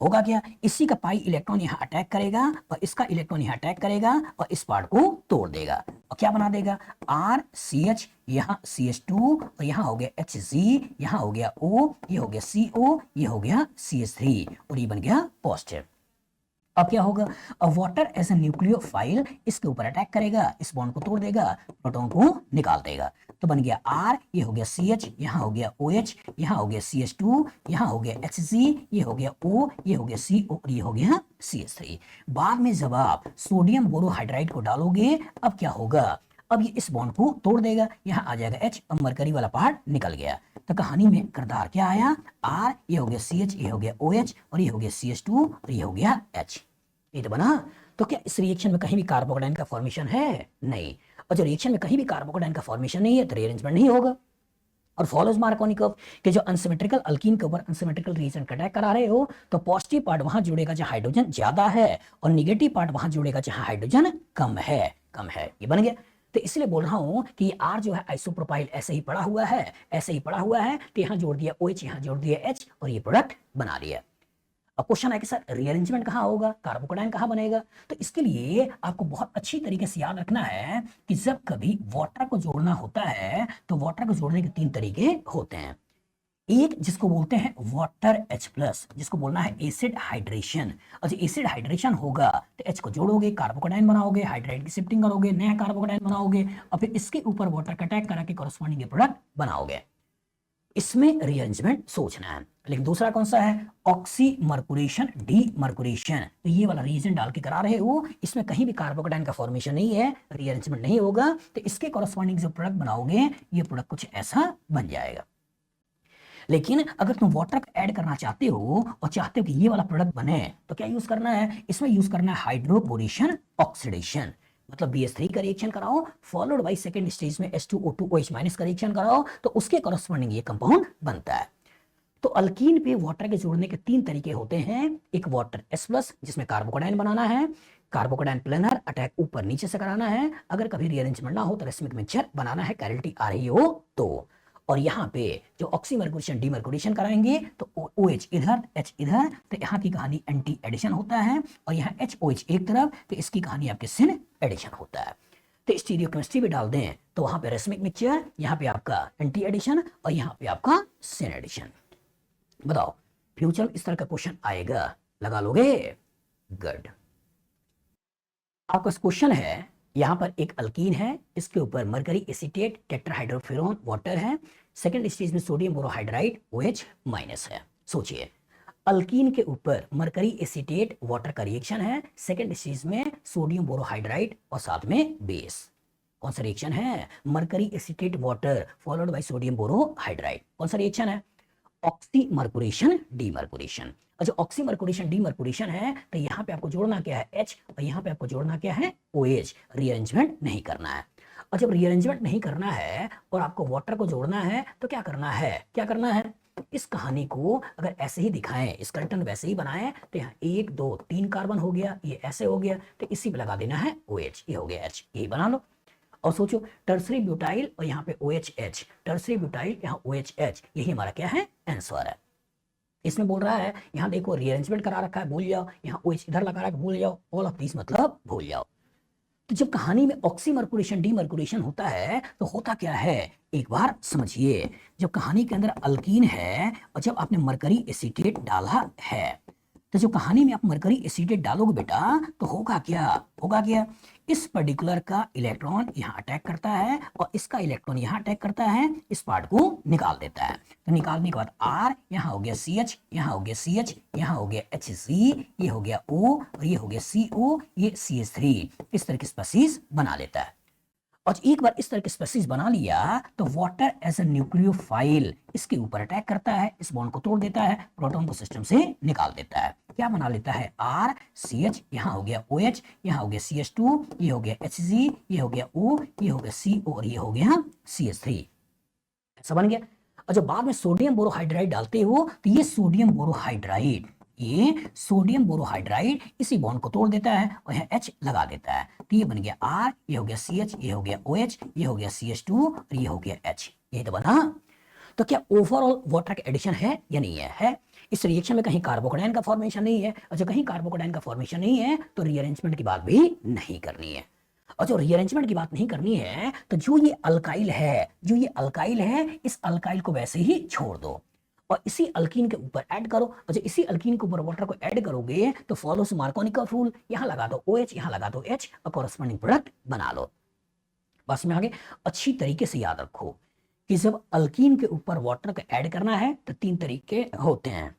होगा क्या? इसी का पाई इलेक्ट्रॉन यहाँ अटैक करेगा और इसका इलेक्ट्रॉन यहाँ अटैक करेगा और इस पार्ट को तोड़ देगा और क्या बना देगा? RCH, यहाँ CH2 और यहाँ हो गया HZ, यहाँ हो गया O, ये हो गया CO, ये हो गया CH3 और ये बन गया पॉजिटिव। अब क्या होगा? वाटर एज ए न्यूक्लियोफाइल इसके ऊपर अटैक करेगा, इस बॉन्ड को तोड़ देगा, प्रोटॉन को निकाल देगा, तो बन गया R, ये हो गया CH, यहाँ हो गया OH, यहाँ हो गया CH2, यहाँ हो गया HZ, ये हो गया O, ये हो गया CO और ये हो गया CH3। बाद में जब आप सोडियम बोरोहाइड्राइड को डालोगे, अब क्या होगा? अब ये इस बॉन्ड को तोड़ देगा, यहाँ आ जाएगा H, अब मरकरी वाला पार्ट निकल गया। तो कहानी में किरदार क्या आया? R, ये हो गया CH, ये हो गया OH और ये हो गया CH2 और ये हो गया H, ये तो बना। तो क्या इस रिएक्शन में कहीं भी कार्बोकेटाइन का फॉर्मेशन है? नहीं। और जो रिएक्शन में कहीं भी कार्बोकेटाइन का फॉर्मेशन नहीं है तो रीअरेंजमेंट नहीं होगा। और फॉलोज मार्कोनिकॉफ के जो अनसिमेट्रिकल अल्कीन के ऊपर अनसिमेट्रिकल रिएक्शन अटैक करा रहे हो तो पॉजिटिव पार्ट वहां जुड़ेगा जहां हाइड्रोजन ज्यादा है और निगेटिव पार्ट वहां जुड़ेगा जहां हाइड्रोजन कम है। ये बन गया। तो इसलिए बोल रहा हूं कि ये R जो है आइसोप्रोपाइल ऐसे ही पड़ा हुआ है, ऐसे ही पड़ा हुआ है, तो यहां जोड़ दिया OH, यहां जोड़ दिया H और ये प्रोडक्ट बना दिया। अब क्वेश्चन है कि सर रीअरेंजमेंट कहाँ होगा, कार्बोकेटाइन कहाँ बनेगा? तो इसके लिए आपको बहुत अच्छी तरीके से याद रखना है कि जब कभी वाटर को जोड़ना होता है तो वाटर को जोड़ने के 3 तरीके होते हैं। एक जिसको बोलते हैं वाटर H+, जिसको बोलना है एसिड हाइड्रेशन। और जब एसिड हाइड्रेशन होगा तो H को जोड़ोगे, कार्बोकेटाइन बनाओगे, हाइड्राइड की शिफ्टिंग करोगे, नया कार्बोकेटाइन बनाओगे और फिर इसके ऊपर वाटर का अटैक करा के कॉरस्पॉन्डिंग प्रोडक्ट बनाओगे। इसमें रीअरेंजमेंट सोचना है। लेकिन दूसरा कौन सा है? ऑक्सीमर्कुरेशन डीमर्कुरेशन। तो ये वाला रीजन डाल के करा रहे हो, इसमें कहीं भी कार्बोकेटाइन का फॉर्मेशन नहीं है, रीअरेंजमेंट नहीं होगा, तो इसके कॉरस्पॉन्डिंग जो प्रोडक्ट बनाओगे ये प्रोडक्ट कुछ ऐसा बन जाएगा। लेकिन अगर तुम वाटर को ऐड करना चाहते हो और चाहते हो कि ये वाला प्रोडक्ट बने तो क्या यूज करना है? इसमें यूज करना है हाइड्रोबोरेशन ऑक्सीडेशन, मतलब BH3 का रिएक्शन कराओ फॉलोड बाय सेकंड स्टेज में H2O2OH- का रिएक्शन कराओ तो उसके कॉरस्पॉन्डिंग ये कंपाउंड बनता है। तो अल्कीन पे वाटर के जोड़ने के 3 तरीके होते हैं। एक वाटर H+ जिसमें कार्बोकेटाइन बनाना है, कार्बोकेटाइन प्लेनर अटैक ऊपर नीचे से कराना है, अगर कभी रीअरेंजमेंट ना हो तो रेसमिक मिक्सचर बनाना है, कैरिटी आ रही हो तो। और यहाँ पे जो ऑक्सीमर्कुरेशन डीमर्कुरेशन कराएंगे तो OH इधर H इधर, तो यहाँ की कहानी एंटी एडिशन होता है और यहाँ HOH एक तरफ, तो इसकी कहानी आपके सिन एडिशन होता है। तो स्टीरियोकेमिस्ट्री भी डाल दें तो वहां पे रेसमिक मिक्सचर, यहाँ पे आपका एंटी एडिशन और यहाँ पे आपका सिन एडिशन। बताओ फ्यूचर में इस तरह का क्वेश्चन आएगा, लगा लोगे? गुड। आपका क्वेश्चन है, यहां पर एक अल्कीन है, इसके ऊपर मरकरी एसीटेट टेट्राहाइड्रोफेरोन वाटर है, सेकंड स्टेज में सोडियम बोरोहाइड्राइड OH- है। सोचिए, अल्कीन के ऊपर मरकरी एसीटेट वाटर का रिएक्शन है, सेकंड स्टेज में सोडियम बोरोहाइड्राइड और साथ में बेस। कौन सा रिएक्शन है? Mercury acetate water followed by sodium borohydride. कौन सा रिएक्शन है? ऑक्सीमर्कुरेशन डीमर्कुरेशन। अच्छा, ऑक्सीमर्कुरेशन डीमर्कुरेशन है तो यहाँ पे आपको जोड़ना क्या है? H और यहाँ पे आपको जोड़ना क्या है? OH। रीअरेंजमेंट नहीं करना है। और जब रीअरेंजमेंट नहीं करना है और आपको वाटर को जोड़ना है तो क्या करना है? इस कहानी को अगर ऐसे ही दिखाएं, स्केलेटन वैसे ही बनाएं, तो यहाँ 1 2 3 कार्बन हो गया, ये ऐसे हो गया, तो इसी पे लगा देना है OH, ये हो गया H, यही बना लो। और सोचो टर्सरी ब्यूटाइल और यहाँ पे OHH, टर्सरी ब्यूटाइल यहाँ OHH, यही हमारा क्या है, आंसर है। इसमें बोल रहा है, यहाँ देखो रीअरेंजमेंट करा रखा है, भूल जाओ, यहाँ OH इधर लगा रखा है, भूल जाओ, ऑल ऑफ दिस मतलब भूल जाओ। तो जब कहानी में ऑक्सीमर्कुरेशन डीमर्कुरेशन होता है तो होता क्या है, एक बार समझिए। जब कहानी के अंदर अल्कीन है और जब आपने मरकरी एसीटेट डाला है, तो जो कहानी में आप मरकरी एसीटेट डालोगे बेटा, तो होगा क्या, होगा क्या, इस पर्टिकुलर का इलेक्ट्रॉन यहाँ अटैक करता है और इसका इलेक्ट्रॉन यहाँ अटैक करता है, इस पार्ट को निकाल देता है। तो निकालने के बाद R, यहाँ हो गया CH, यहाँ हो गया CH, यहाँ हो गया HC, ये हो गया O और ये हो गया CO, ये CH3, इस तरह की स्पीशीज बना लेता है। और एक बार इस तरह की स्पीशीज बना लिया तो वाटर एज अ न्यूक्लियोफाइल इसके ऊपर अटैक करता है, इस बॉन्ड को तोड़ देता है, प्रोटॉन को सिस्टम से निकाल देता है। क्या बना लेता है, R CH, यहाँ हो गया OH, यहाँ हो गया CH2, ये हो गया HG, ये हो गया O, ये हो गया CO और ये हो गया CH3, ऐसा बन गया। और जब बाद में सोडियम बोरोहाइड्राइड डालते हो तो ये सोडियम बोरोहाइड्राइड, ये सोडियम बोरोहाइड्राइड इसी बॉन्ड को तोड़ देता है और यहाँ H लगा देता है, तो ये बन गया R, ये हो गया CH, ये हो गया OH, ये हो गया CH2 और ये हो गया H, ये तो बना। तो क्या ओवरऑल वाटर का एडिशन है या नहीं है? इस रिएक्शन में कहीं कार्बोकेटाइन का फॉर्मेशन नहीं है, और जब कहीं कार्बोकेटाइन का फॉर्मेशन नहीं है तो रीअरेंजमेंट की बात भी नहीं करनी है। और जो रीअरेंजमेंट की बात नहीं करनी है, तो जो ये अल्काइल है, जो ये अल्काइल है, इस अल्काइल को वैसे ही छोड़ दो और इसी अल्कीन के ऊपर ऐड करो, और जब इसी अल्कीन के ऊपर वाटर को ऐड करोगे तो फॉलोस मार्कोनिक रूल, यहां लगा दो OH, यहां लगा दो H और कॉरेस्पॉन्डिंग प्रोडक्ट बना लो। बस में आगे अच्छी तरीके से याद रखो कि जब अल्कीन के ऊपर वाटर को ऐड करना है तो 3 तरीके होते हैं।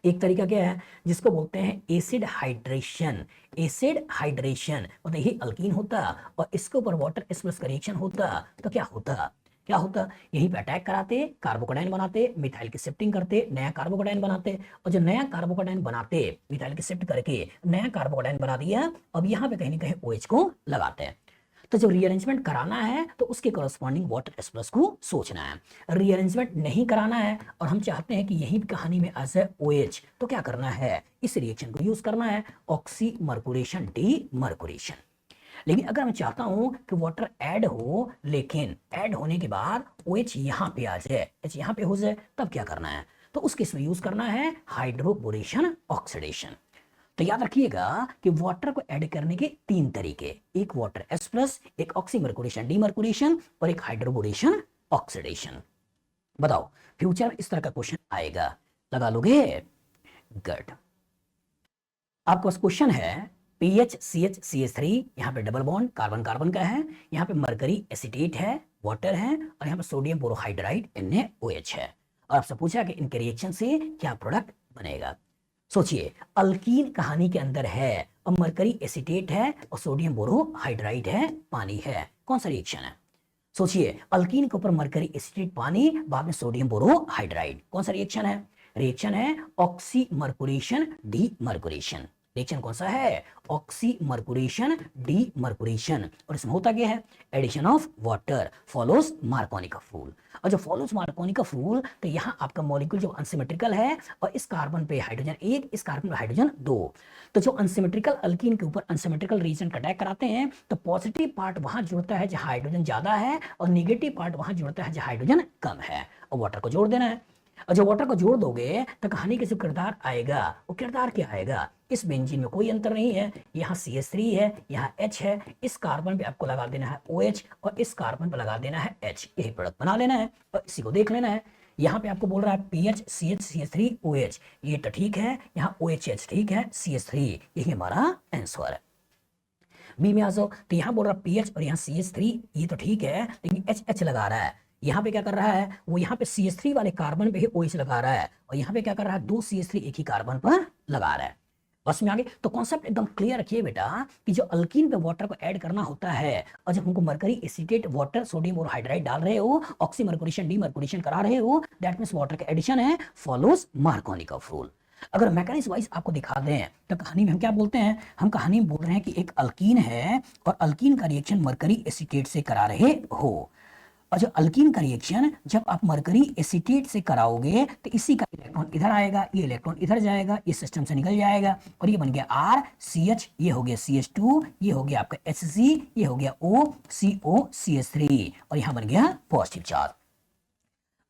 एक तरीका क्या है, जिसको बोलते हैं एसिड हाइड्रेशन। एसिड हाइड्रेशन मतलब ये अल्कीन होता और इसके ऊपर वाटर S+ का रिएक्शन होता, तो क्या होता, क्या होता, यहीं पे अटैक कराते, कार्बोकेटाइन बनाते, मिथाइल की शिफ्टिंग करते, नया कार्बोकेटाइन बनाते, और जो नया कार्बोकेटाइन बनाते मिथाइल की शिफ्ट करके नया कार्बोकेटाइन बना दिया, अब यहाँ पे कहीं ना कहीं OH को लगाते हैं। तो जब रीअरेंजमेंट कराना है तो उसके कॉरेस्पॉन्डिंग वाटर S+ को सोचना है। रीअरेंजमेंट नहीं कराना है और हम चाहते हैं कि यही कहानी में एज ए OH, तो क्या करना है, इस रिएक्शन को यूज करना है, ऑक्सीमर्कुरेशन डीमर्कुरेशन। लेकिन अगर मैं चाहता हूं कि वाटर ऐड हो, लेकिन ऐड होने के बाद OH यहाँ पे आ जाए, H यहाँ पे हो जाए, तब क्या करना है, तो उस केस में यूज करना है हाइड्रोबोरेशन ऑक्सीडेशन। तो याद रखिएगा कि वाटर को ऐड करने के 3 तरीके, एक वाटर S+, एक ऑक्सीमर्कुरेशन डीमर्कुरेशन और एक हाइड्रोबोरेशन ऑक्सीडेशन। बताओ फ्यूचर में इस तरह का क्वेश्चन आएगा, लगा लोगे? गुड। आपके पास क्वेश्चन है PH CH CH3, यहाँ पे डबल बॉन्ड कार्बन कार्बन का है, यहाँ पे मरकरी एसीटेट है, वाटर है, और यहाँ पे सोडियम बोरोहाइड्राइड NaOH है, और आपसे पूछा कि इनके रिएक्शन से क्या प्रोडक्ट बनेगा। सोचिए अल्कीन कहानी के अंदर है और मरकरी एसीटेट है और सोडियम बोरोहाइड्राइड है, पानी है, कौन सा रिएक्शन है? सोचिए अल्कीन के ऊपर मरकरी एसीटेट पानी, बाद में सोडियम बोरोहाइड्राइड, कौन सा रिएक्शन है? रिएक्शन है ऑक्सीमर्कुरेशन डीमर्कुरेशन। रिएक्शन कौन सा है? ऑक्सीमर्कुरेशन डीमर्कुरेशन। और इसमें होता क्या है, addition of water follows Markovnikov rule. और जो फॉलोज मार्कोनिकॉफ रूल, तो यहाँ आपका मॉलिक्यूल जो अनसिमेट्रिकल है और इस कार्बन पे हाइड्रोजन 1, इस कार्बन पे हाइड्रोजन 2, तो जो अनसिमेट्रिकल अल्कीन के ऊपर अनसिमेट्रिकल रीजन का अटैक कराते हैं, तो पॉजिटिव पार्ट वहां जुड़ता है जहां हाइड्रोजन ज्यादा है और निगेटिव पार्ट वहां जुड़ता है जहां हाइड्रोजन कम है, और वाटर को जोड़ देना है। और जब वाटर को जोड़ दोगे तो कहानी के जो किरदार आएगा, वो किरदार क्या आएगा, इस बेंजीन में कोई अंतर नहीं है, यहाँ CH3 है, यहाँ H है, इस कार्बन पे आपको लगा देना है OH और इस कार्बन पे लगा देना है H, यही प्रोडक्ट बना लेना है और इसी को देख लेना है। यहाँ पे आपको बोल रहा है PH CH CH3 OH, ये तो ठीक है, यहाँ OHH ठीक है, CH3, यही हमारा आंसर है। बी में आ जाओ, तो यहाँ बोल रहा है PH और यहाँ CH3, ये तो ठीक है, लेकिन HH लगा रहा है, यहाँ पे क्या कर रहा है, वो यहाँ पे CH3 वाले कार्बन पे ही OH लगा रहा है, और यहाँ पे क्या कर रहा है, 2 CH3 एक ही कार्बन पर लगा रहा है। बस में आगे, तो कॉन्सेप्ट एकदम क्लियर रखिए बेटा कि जो अल्कीन पे वाटर को ऐड करना होता है, और जब हमको मरकरी एसीटेट वाटर सोडियम और हाइड्राइड डाल रहे हो, ऑक्सीमर्कुरेशन डीमर्कुरेशन करा रहे हो, दैट मींस वाटर का एडिशन है, फॉलोज मार्कोनिकॉफ रूल। अगर मैकेनिज्म वाइज आपको दिखा दें तो कहानी में हम क्या बोलते हैं, हम कहानी में बोल रहे हैं कि एक अल्कीन है और अल्कीन का रिएक्शन मरकरी एसीटेट से करा रहे हो, और जो अल्कीन का रिएक्शन जब आप मरकरी एसीटेट से कराओगे तो इसी का इलेक्ट्रॉन इधर आएगा, ये इलेक्ट्रॉन इधर जाएगा, ये सिस्टम से निकल जाएगा और ये बन गया आर सी एच, ये हो गया सी एच टू, ये हो गया आपका एच सी, ये हो गया ओ सी ओ सी एच थ्री और यहां बन गया पॉजिटिव चार्ज।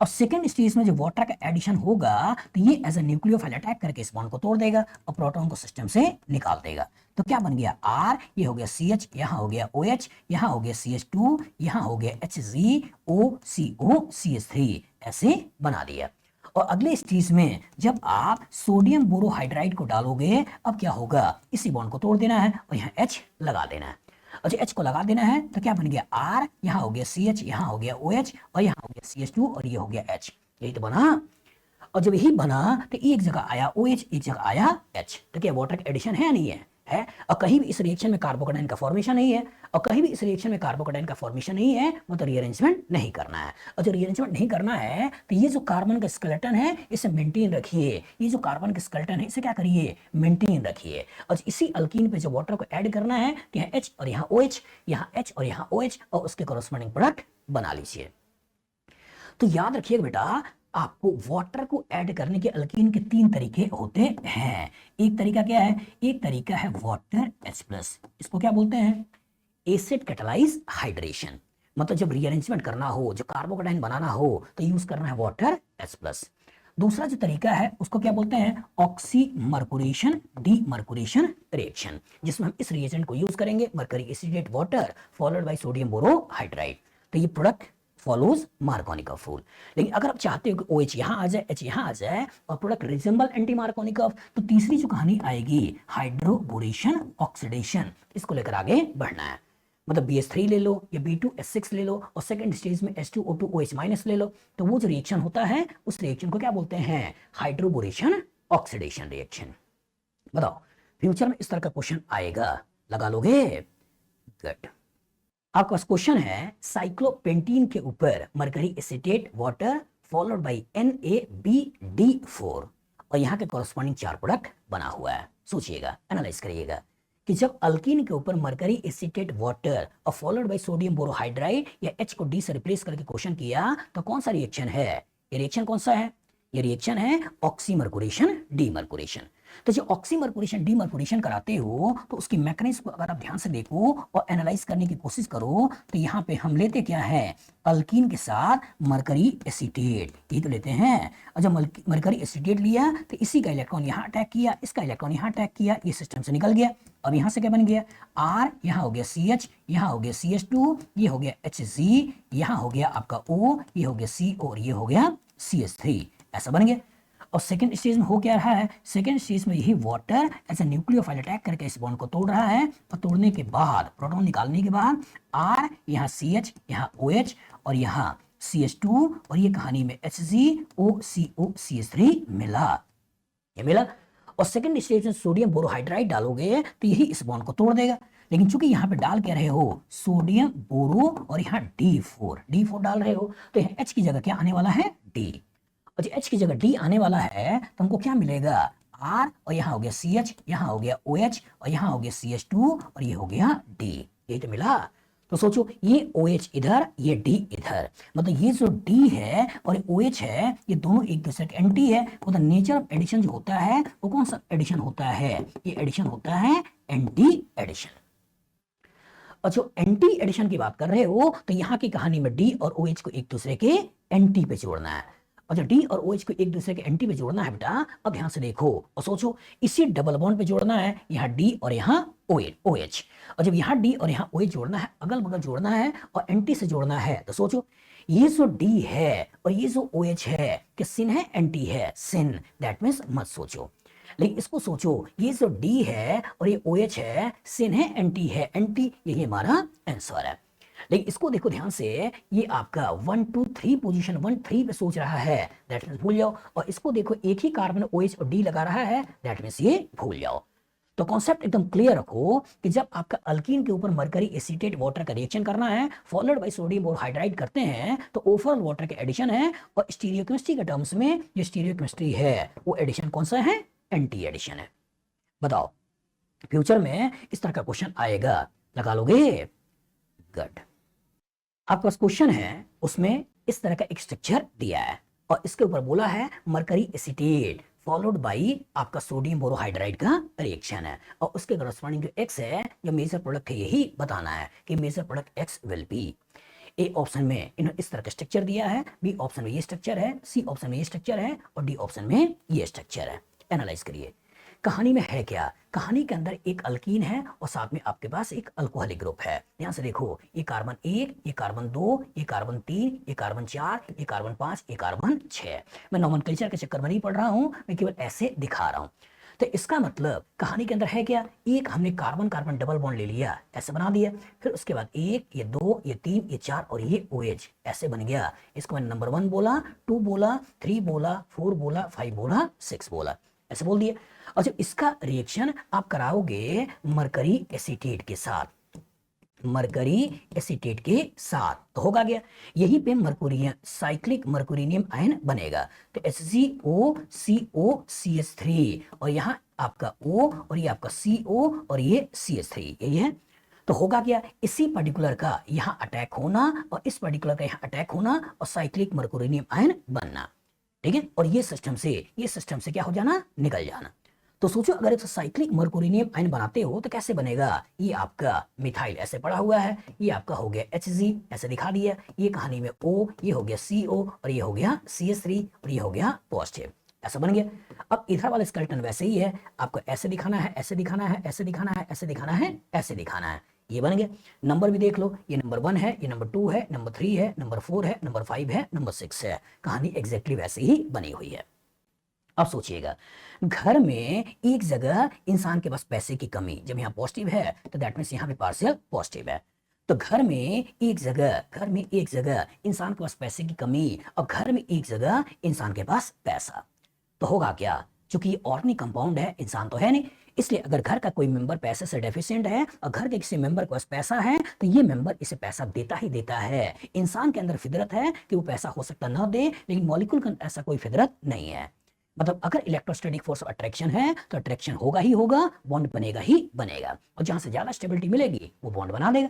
अब सेकेंड स्टेज में जो वाटर का एडिशन होगा तो ये एज ए न्यूक्लियोफाइल अटैक करके इस बॉन्ड को तोड़ देगा और प्रोटॉन को सिस्टम से निकाल देगा। तो क्या बन गया आर, ये हो गया सी एच, यहां हो गया ओ एच, यहां हो गया सी एच टू, यहां हो गया एच जी ओ सी एच थ्री, ऐसे बना दिया। और अगले स्टेज में जब आप सोडियम बोरोहाइड्राइड को डालोगे, अब क्या होगा, इसी बॉन्ड को तोड़ देना है और यहाँ H लगा देना है। और जो H को लगा देना है तो क्या बन गया R, यहाँ हो गया CH, यहाँ हो गया OH और यहाँ हो गया CH2 और ये हो गया H। यही तो बना। और जब यही बना तो एक जगह आया OH, एक जगह आया H। तो क्या वाटर का एडिशन है नहीं है? और कहीं भी इस रिएक्शन में कार्बोकेटाइन का फॉर्मेशन नहीं है, और कहीं भी इस रिएक्शन में कार्बोकेटाइन का फॉर्मेशन नहीं है, मतलब रीअरेंजमेंट नहीं करना है। और जो रीअरेंजमेंट नहीं करना है तो ये जो कार्बन का स्केलेटन है इसे मेंटेन रखिए, ये जो कार्बन का स्केलेटन है इसे क्या करिए, मेंटेन रखिए। और इसी अल्कीन पे जो वाटर को ऐड करना है तो यहाँ H और यहाँ OH, यहाँ H और यहाँ OH और उसके कॉरस्पॉन्डिंग प्रोडक्ट बना लीजिए। तो याद रखिएगा बेटा, आपको वाटर को ऐड करने के अल्कीन के तीन तरीके होते हैं। एक तरीका क्या है, एक तरीका है वाटर H+, इसको क्या बोलते हैं, एसिड कैटालाइज हाइड्रेशन। मतलब जब रीअरेंजमेंट करना हो, जो कार्बोकेटाइन बनाना हो तो यूज करना है वाटर H+। दूसरा जो तरीका है उसको क्या बोलते हैं, ऑक्सीमर्कुरेशन डीमर्कुरेशन रिएक्शन, जिसमें हम इस रिएजेंट को यूज करेंगे, mercury acetate water followed by sodium borohydride. तो ये प्रोडक्ट फॉलोज मार्कोनिकॉफ रूल। लेकिन अगर आप चाहते हो कि OH यहाँ आ जाए, H यहाँ आ जाए और प्रोडक्ट रिजेंबल एंटी मार्कोनिकॉफ, तो तीसरी जो कहानी आएगी हाइड्रोबोरेशन ऑक्सीडेशन, इसको लेकर आगे बढ़ना है। मतलब BH3 ले लो या B2S6 ले लो और सेकंड स्टेज में H2O2OH- ले लो, तो वो जो रिएक्शन होता है उस रिएक्शन को क्या बोलते हैं, हाइड्रोबोरेशन ऑक्सीडेशन रिएक्शन। बताओ फ्यूचर में इस तरह का क्वेश्चन आएगा, लगा लोगे? गुड। आपका क्वेश्चन है साइक्लोपेंटीन के ऊपर mercury acetate water followed bye NaBD4 और यहाँ के कॉरस्पॉन्डिंग चार प्रोडक्ट बना हुआ है। सोचिएगा, एनालाइज करिएगा कि जब अल्कीन के ऊपर मरकरी एसिटेट वाटर और फॉलोड बाय सोडियम बोरोहाइड्राइड या H को D से रिप्लेस करके क्वेश्चन किया तो कौन सा रिएक्शन है, ये रिएक्शन कौन सा है, ये रिएक्शन है ऑक्सीमर्कुरेशन डीमर्कुरेशन। तो जो ऑक्सीमर्कुरेशन डीमर्कुरेशन कराते हो तो उसकी मैकेनिज्म को अगर आप ध्यान से देखो और एनालाइज करने की कोशिश करो तो यहाँ पे हम लेते क्या है, अल्कीन के साथ मरकरी एसिटेट, ये तो लेते हैं। और जब मरकरी एसिटेट लिया तो इसी का इलेक्ट्रॉन यहाँ अटैक किया, इसका इलेक्ट्रॉन यहाँ अटैक किया, ये सिस्टम से निकल गया। अब यहाँ से क्या बन गया, R, यहाँ हो गया CH, यहाँ हो गया CH2, ये हो गया HG, यहाँ हो गया आपका O, ये हो गया CO और ये हो गया CH3, ऐसा बन गया। और सेकंड स्टेज में हो क्या रहा है, सेकंड स्टेज में यही water as a nucleophile attack करके इस बॉन्ड को तोड़ रहा है और तोड़ने के बाद प्रोटॉन निकालने के बाद R, यहाँ CH, यहाँ OH और यहाँ CH2 और ये कहानी में HgOCO मिला, ये मिला। और सेकंड स्टेज में सोडियम बोरोहाइड्राइड डालोगे तो यही इस बॉन्ड को तोड़ देगा। लेकिन चूंकि यहाँ पे डाल क्या रहे हो, सोडियम बोरो और यहाँ D4 डाल रहे हो तो यहाँ H की जगह क्या आने वाला है, D। और H की जगह D आने वाला है तो हमको क्या मिलेगा, R और यहाँ हो गया CH, यहाँ हो गया OH और यहाँ हो गया CH2 और ये हो गया D, ये तो मिला। तो सोचो ये OH इधर, ये D इधर, मतलब ये जो D है और OH है ये दोनों एक दूसरे के एंटी है। मतलब नेचर ऑफ एडिशन जो होता है वो कौन सा एडिशन होता है, ये एडिशन होता है एंटी एडिशन। और जो एंटी एडिशन की बात कर रहे हो तो यहाँ की कहानी में D और OH को एक दूसरे के एंटी पे जोड़ना है। और जब D और OH को एक दूसरे के एंटी पे जोड़ना है बेटा, अब ध्यान से देखो और सोचो, इसी डबल बॉन्ड पे जोड़ना है, यहाँ D और यहाँ OH। और जब यहाँ D और यहाँ OH जोड़ना है, अगल बगल जोड़ना है और एंटी से जोड़ना है, तो सोचो ये जो D है और ये जो OH है कि सिन है एंटी है, सिन, दैट मीन्स मत सोचो। लेकिन इसको सोचो, ये जो D है और ये OH है, सिन है एंटी है, एंटी, यही हमारा आंसर है। लेकिन इसको देखो ध्यान से, ये आपका 1 2 3 पोजीशन 1 3 पे सोच रहा है, दैट मींस भूल जाओ। और इसको देखो एक ही कार्बन OH और D लगा रहा है, दैट मींस ये भूल जाओ। तो कॉन्सेप्ट एकदम क्लियर रखो कि जब आपका अल्कीन के ऊपर मरकरी एसिटेट वाटर का रिएक्शन करना है फॉलोड बाय सोडियम बोरोहाइड्राइड करते हैं तो ओवरऑल वाटर के एडिशन है। और स्टीरियोकेमिस्ट्री के टर्म्स में जो स्टीरियोकेमिस्ट्री है वो एडिशन कौन सा है, एंटी एडिशन है। बताओ फ्यूचर में इस तरह का क्वेश्चन आएगा, लगा लोगे? गुड। आपके पास क्वेश्चन है, उसमें इस तरह का एक स्ट्रक्चर दिया है और इसके ऊपर बोला है मरकरी एसीटेट फॉलोड बाई आपका सोडियम बोरोहाइड्राइड का रिएक्शन है और उसके करस्पॉन्डिंग जो एक्स है, जो मेजर प्रोडक्ट है, यही बताना है कि major product X will be. A option में इन्होंने इस तरह का स्ट्रक्चर दिया है, बी ऑप्शन में ये स्ट्रक्चर है, सी ऑप्शन में ये स्ट्रक्चर है और डी ऑप्शन में ये स्ट्रक्चर है। एनालाइज करिए कहानी में है क्या। कहानी के अंदर एक अल्कीन है और साथ में आपके पास एक अल्कोहलिक ग्रुप है। यहां से देखो, ये कार्बन 1, ये कार्बन 2, ये कार्बन 3, ये कार्बन 4, ये कार्बन 5, ये कार्बन 6। मैं नोमेनक्लेचर के चक्कर में नहीं पढ़ रहा हूं, मैं केवल ऐसे दिखा रहा हूं। तो इसका मतलब कहानी के अंदर है क्या, एक हमने कार्बन कार्बन डबल बॉन्ड ले लिया, ऐसे बना दिया, फिर उसके बाद 1, ये 2, ये 3, ये 4 और ये OH ऐसे बन गया। इसको मैंने नंबर 1 बोला, 2 बोला, 3 बोला, 4 बोला, 5 बोला, 6 बोला, ऐसे बोल दिया। और जब इसका रिएक्शन आप कराओगे मरकरी एसीटेट के साथ, मरकरी एसीटेट के साथ, तो होगा क्या, यहीं पे मरकुरियम साइक्लिक मरकुरिनियम आयन बनेगा। तो HCOCO CH3 और यहाँ आपका O और ये आपका CO और ये CH3, यही है। तो होगा क्या, इसी पर्टिकुलर का यहाँ अटैक होना और इस पर्टिकुलर का यहाँ अटैक होना और साइक्लिक मरकुरिनियम आयन बनना, ठीक है। और ये सिस्टम से क्या हो जाना, निकल जाना। तो सोचो अगर एक साइक्लिक मरकुरिनियम आयन बनाते हो तो कैसे बनेगा, ये आपका मिथाइल ऐसे पड़ा हुआ है, ये आपका हो गया Hg ऐसे दिखा दिया, ये कहानी में O, ये हो गया CO और ये हो गया CH3 और ये हो गया पॉजिटिव, ऐसा बन गया। अब इधर वाला स्केलेटन वैसे ही है, आपको ऐसे दिखाना है, ऐसे दिखाना है, ऐसे दिखाना है, ऐसे दिखाना है, ऐसे दिखाना है, ये बन गया। नंबर भी देख लो, ये नंबर 1 है, ये नंबर 2 है, नंबर 3 है, नंबर 4 है, नंबर 5 है, नंबर 6 है। कहानी एग्जैक्टली वैसे ही बनी हुई है। अब सोचिएगा, घर में एक जगह इंसान के पास पैसे की कमी, जब यहाँ पॉजिटिव है तो दैट मीन्स यहाँ पे पार्शियल पॉजिटिव है। तो घर में एक जगह इंसान के पास पैसे की कमी और घर में एक जगह इंसान के पास पैसा, तो होगा क्या, क्योंकि ये ऑर्गेनिक कंपाउंड है, इंसान तो है नहीं, इसलिए अगर घर का कोई मेंबर पैसे से डेफिशिएंट है और घर के किसी मेंबर के पास पैसा है तो ये मेंबर इसे पैसा देता ही देता है। इंसान के अंदर फितरत है कि वो पैसा हो सकता ना दे, लेकिन मॉलिक्यूल का ऐसा कोई फितरत नहीं है। मतलब अगर इलेक्ट्रोस्टैटिक फोर्स ऑफ अट्रैक्शन है तो अट्रैक्शन होगा ही होगा, बॉन्ड बनेगा ही बनेगा, और जहां से ज्यादा स्टेबिलिटी मिलेगी वो बॉन्ड बना देगा।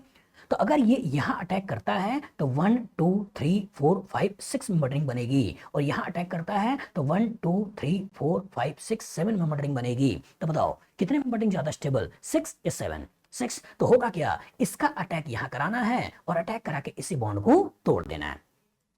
तो अगर ये यहाँ अटैक करता है तो 1 2 3 4 5 6 मेंबर रिंग बनेगी, और यहाँ अटैक करता है तो 1 2 3 4 5 6 7 मेंबर रिंग बनेगी। तो बताओ कितने मेंबर रिंग ज्यादा स्टेबल, 6 या 7? 6। तो होगा क्या, इसका अटैक यहाँ कराना है और अटैक करा के इसी बॉन्ड को तोड़ देना है।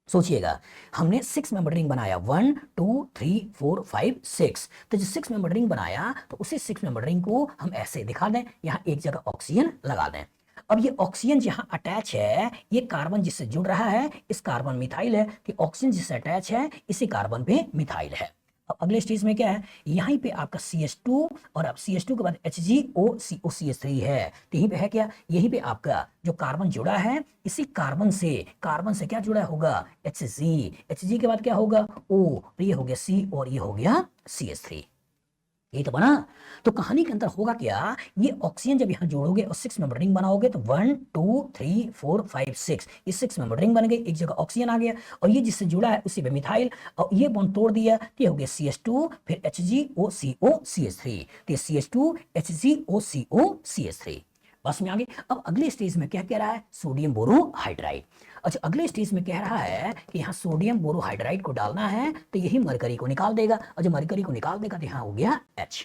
सोचिएगा, हमने 6 मेंबर रिंग बनाया, 1 2 3 4 5 6। तो जो 6 मेंबर रिंग बनाया तो उसी 6 मेंबर रिंग को हम ऐसे दिखा दें, यहाँ एक जगह ऑक्सीजन लगा दें। अब ये ऑक्सीजन जहां अटैच है, ये कार्बन जिससे जुड़ रहा है, इस कार्बन मिथाइल है, कि ऑक्सीजन जिससे अटैच है इसी कार्बन पे मिथाइल है। अब अगले स्टेज में क्या है, यहीं पे आपका CH2 और अब CH2 के बाद HgOCOCH3 है। तो यहीं पे है क्या, यहीं पे आपका जो कार्बन जुड़ा है इसी कार्बन से क्या जुड़ा होगा, Hg के बाद क्या होगा O, ये हो गया C और ये हो गया CH3, ये तो बना। तो कहानी के अंदर होगा क्या, ये ऑक्सीजन जब यहां जोड़ोगे और 6 मेंबर रिंग बनाओगे तो 1 2 3 4 5 6, ये 6 मेंबर रिंग बन गई, एक जगह ऑक्सीजन आ गया और ये जिससे जुड़ा है उसी पे मिथाइल, और ये बॉन्ड तोड़ दिया तो ये हो गया CH2 फिर HgOCOCH3, तो ये CH2 HgOCOCH3 बस में आगे। अब अगले स्टेज में क्या कह रहा है, सोडियम बोरोहाइड्राइड। अच्छा, अगले स्टेज में कह रहा है कि यहाँ सोडियम बोरोहाइड्राइड को डालना है तो यही मरकरी को निकाल देगा, और जब मरकरी को निकाल देगा तो यहाँ हो गया H।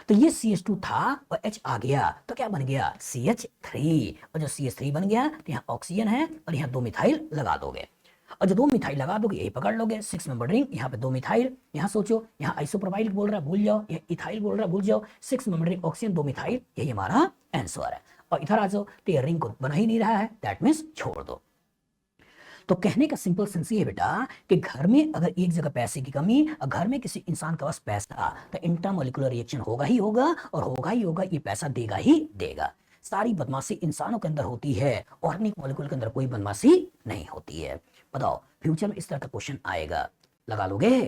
तो ये CH2 था और H आ गया तो क्या बन गया, CH3, और जो CH3 बन गया तो यहाँ ऑक्सीजन है और यहाँ 2 मिथाइल लगा दोगे, और जो 2 मिथाइल लगा दोगे यही पकड़ लोगे, 6 मेंबर रिंग, यहाँ पे 2 मिथाइल, यहाँ सोचो, यहाँ आइसोप्रोपाइल बोल रहा है भूल जाओ, ये इथाइल बोल रहा है भूल जाओ, 6 मेंबर रिंग ऑक्सीजन 2 मिथाइल, यही हमारा आंसर है। और इधर आ जाओ तो ये रिंग को बना ही नहीं रहा है, दैट मीन्स छोड़ दो। तो कहने का सिंपल सेंस ये है बेटा कि घर में अगर एक जगह पैसे की कमी और घर में किसी इंसान के पास पैसा, तो इंटरमोलिकुलर रिएक्शन होगा ही होगा और होगा ही होगा, ये पैसा देगा ही देगा। सारी बदमाशी इंसानों के अंदर होती है, ऑर्गेनिक मॉलिक्यूल के अंदर कोई बदमाशी नहीं होती है। बताओ फ्यूचर में इस तरह का क्वेश्चन आएगा, लगा लोगे?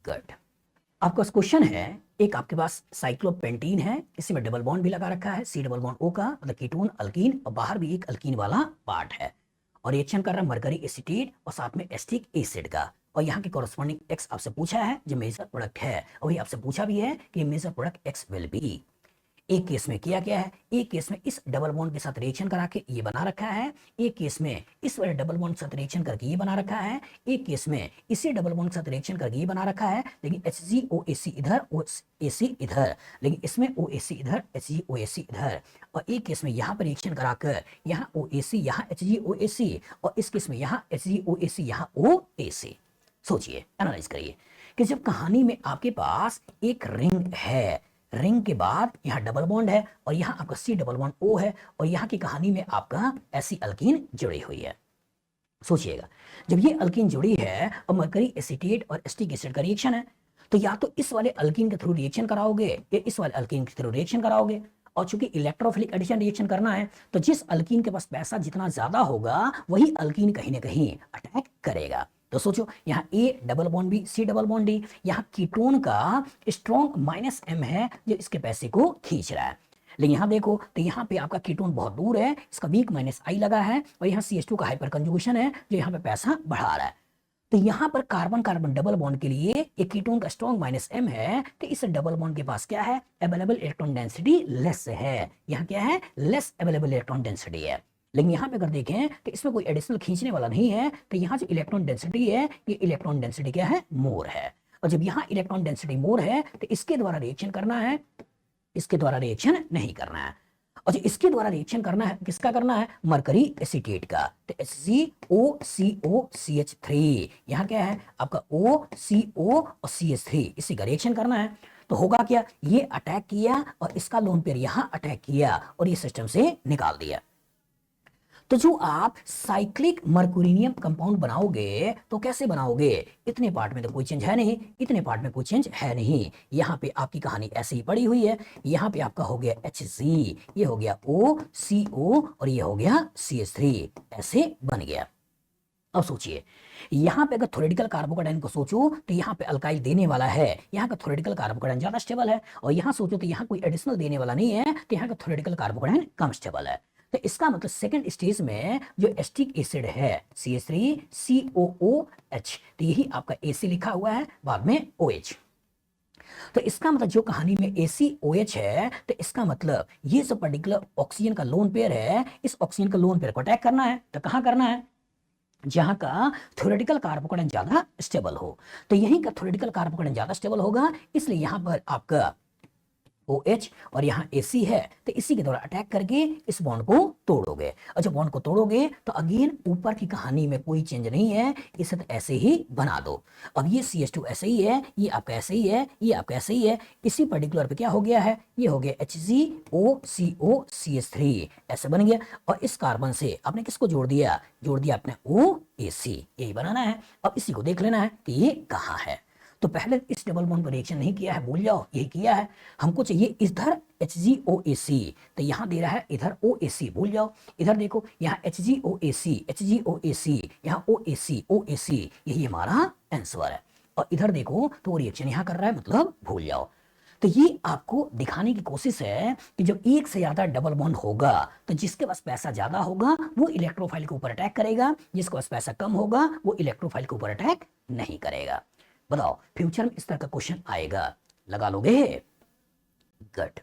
गुड। आपका क्वेश्चन है, एक आपके पास साइक्लोपेंटीन है, इसी में डबल बॉन्ड भी लगा रखा है, C डबल बॉन्ड O का, मतलब कीटोन अल्कीन, और बाहर भी एक अल्कीन वाला पार्ट है, और रिएक्शन कर रहा है मरकरी एसीटेट और साथ में एसिटिक एसिड का, और यहाँ के कॉरेस्पॉन्डिंग एक्स आपसे पूछा है जो मेजर प्रोडक्ट है, और वही आपसे पूछा भी है कि major product X will be. एक केस में किया क्या है, एक केस में इस डबल बॉन्ड के साथ रिएक्शन करा के ये बना रखा है, एक केस में इस वाले डबल बॉन्ड के साथ रिएक्शन करके ये बना रखा है, एक केस में इसी डबल बॉन्ड के साथ रिएक्शन करके ये बना रखा है, लेकिन HgOAc इधर OAc इधर, लेकिन इसमें OAc इधर HgOAc इधर, और एक केस में यहाँ पर रिएक्शन कराकर यहाँ OAc यहाँ HgOAc, और इस केस में यहाँ HgOAc यहाँ OAc। सोचिए, एनालाइज करिए कि जब कहानी में आपके पास एक रिंग है, रिंग के बाद यहाँ डबल बॉन्ड है और यहाँ आपका C डबल बॉन्ड O है, और यहाँ की कहानी में आपका ऐसी अल्कीन जुड़ी हुई है। सोचिएगा, जब ये अल्कीन जुड़ी है और मरकरी एसीटेट और एसिटिक एसिड का रिएक्शन है, तो या तो इस वाले अल्कीन के थ्रू रिएक्शन कराओगे या इस वाले अल्कीन के थ्रू रिएक्शन कराओगे, और चूंकि इलेक्ट्रोफिलिक एडिशन रिएक्शन करना है तो जिस अल्कीन के पास पैसा जितना ज्यादा होगा वही अल्कीन कहीं ना कहीं अटैक करेगा। तो सोचो, यहाँ A double bond B C double bond D, यहाँ कीटोन का स्ट्रॉन्ग -M है जो इसके पैसे को खींच रहा है, लेकिन यहाँ देखो तो यहाँ पे आपका कीटोन बहुत दूर है, इसका वीक -I लगा है, और यहाँ CH2 का हाइपर कंजुगेशन है जो यहाँ पे पैसा बढ़ा रहा है। तो यहाँ पर कार्बन कार्बन डबल बॉन्ड के लिए एक कीटोन का स्ट्रॉन्ग -M है, तो इस डबल बॉन्ड के पास क्या है, अवेलेबल इलेक्ट्रॉन डेंसिटी लेस है, यहाँ क्या है, लेस अवेलेबल इलेक्ट्रॉन डेंसिटी है। लेकिन यहाँ पे अगर देखें तो इसमें कोई एडिशनल खींचने वाला नहीं है, तो यहाँ जो इलेक्ट्रॉन डेंसिटी है ये इलेक्ट्रॉन डेंसिटी क्या है, मोर है, और जब यहाँ इलेक्ट्रॉन डेंसिटी मोर है तो इसके द्वारा रिएक्शन करना है, इसके द्वारा रिएक्शन नहीं करना है, और जो इसके द्वारा रिएक्शन करना है किसका करना है, मरकरी एसीटेट का, तो HgOCOCH3, यहाँ क्या है आपका OCO और CH3, इसी का रिएक्शन करना है। तो होगा क्या, ये अटैक किया और इसका लोन पेयर यहाँ अटैक किया और ये सिस्टम से निकाल दिया। तो जो आप साइक्लिक मर्कुरिनियम कंपाउंड बनाओगे तो कैसे बनाओगे, इतने पार्ट में तो कोई चेंज है नहीं, इतने पार्ट में कोई चेंज है नहीं, यहाँ पे आपकी कहानी ऐसे ही पड़ी हुई है, यहाँ पे आपका हो गया Hc, ये हो गया OCO और ये हो गया CH3, ऐसे बन गया। अब सोचिए, यहाँ पे अगर थ्योरेटिकल कार्बोकेटाइन को सोचो तो यहाँ पे अल्काइल देने वाला है, यहाँ का थ्योरेटिकल कार्बोकेटाइन ज्यादा स्टेबल है, और यहाँ सोचो तो यहाँ कोई एडिशनल देने वाला नहीं है, तो यहाँ का थ्योरेटिकल कार्बोकेटाइन कम स्टेबल है। तो इसका मतलब सेकंड स्टेज में जो एसिटिक एसिड है CH3COOH, तो यही आपका AC लिखा हुआ है, बाद में OH। तो इसका मतलब जो कहानी में ACOH है, तो इसका मतलब ये जो पर्टिकुलर ऑक्सीजन का लोन पेयर है, इस ऑक्सीजन का लोन पेयर को अटैक करना है, तो कहां करना है, जहां का थ्योरेटिकल कार्बोकेटाइन ज्यादा स्टेबल हो, तो यहीं का थ्योरेटिकल कार्बोकेटाइन ज्यादा स्टेबल होगा, इसलिए यहां पर आपका OH और यहाँ AC है, तो इसी के द्वारा अटैक करके इस बॉन्ड को तोड़ोगे, और जब बॉन्ड को तोड़ोगे तो अगेन ऊपर की कहानी में कोई चेंज नहीं है, इसे तो ऐसे ही बना दो। अब ये CH2 ऐसे ही है, ये आपका ऐसे ही है, ये आपका ऐसे ही है, इसी पर्टिकुलर पे क्या हो गया है, ये हो गया HgOCOCH3, ऐसे बन गया, और इस कार्बन से आपने किसको जोड़ दिया, जोड़ दिया आपने OAC, यही बनाना है। अब इसी को देख लेना है कि ये कहाँ है, तो पहले इस डबल बॉन्ड पर रिएक्शन नहीं किया है, भूल जाओ, यही किया है, हमको चाहिए इधर HgOAc, तो यहाँ दे रहा है इधर OAc, भूल जाओ, इधर देखो यहाँ HgOAc, यहाँ OAc, यही हमारा आंसर है, और इधर देखो तो रिएक्शन यहाँ कर रहा है, मतलब भूल जाओ। तो ये आपको दिखाने की कोशिश है कि जब एक से ज्यादा डबल बॉन्ड होगा तो जिसके पास पैसा ज्यादा होगा वो इलेक्ट्रोफाइल के ऊपर अटैक करेगा, जिसके पास पैसा कम होगा वो इलेक्ट्रोफाइल के ऊपर अटैक नहीं करेगा। बताओ, फ्यूचर में इस तरह का क्वेश्चन आएगा, लगा लोगे? गुड।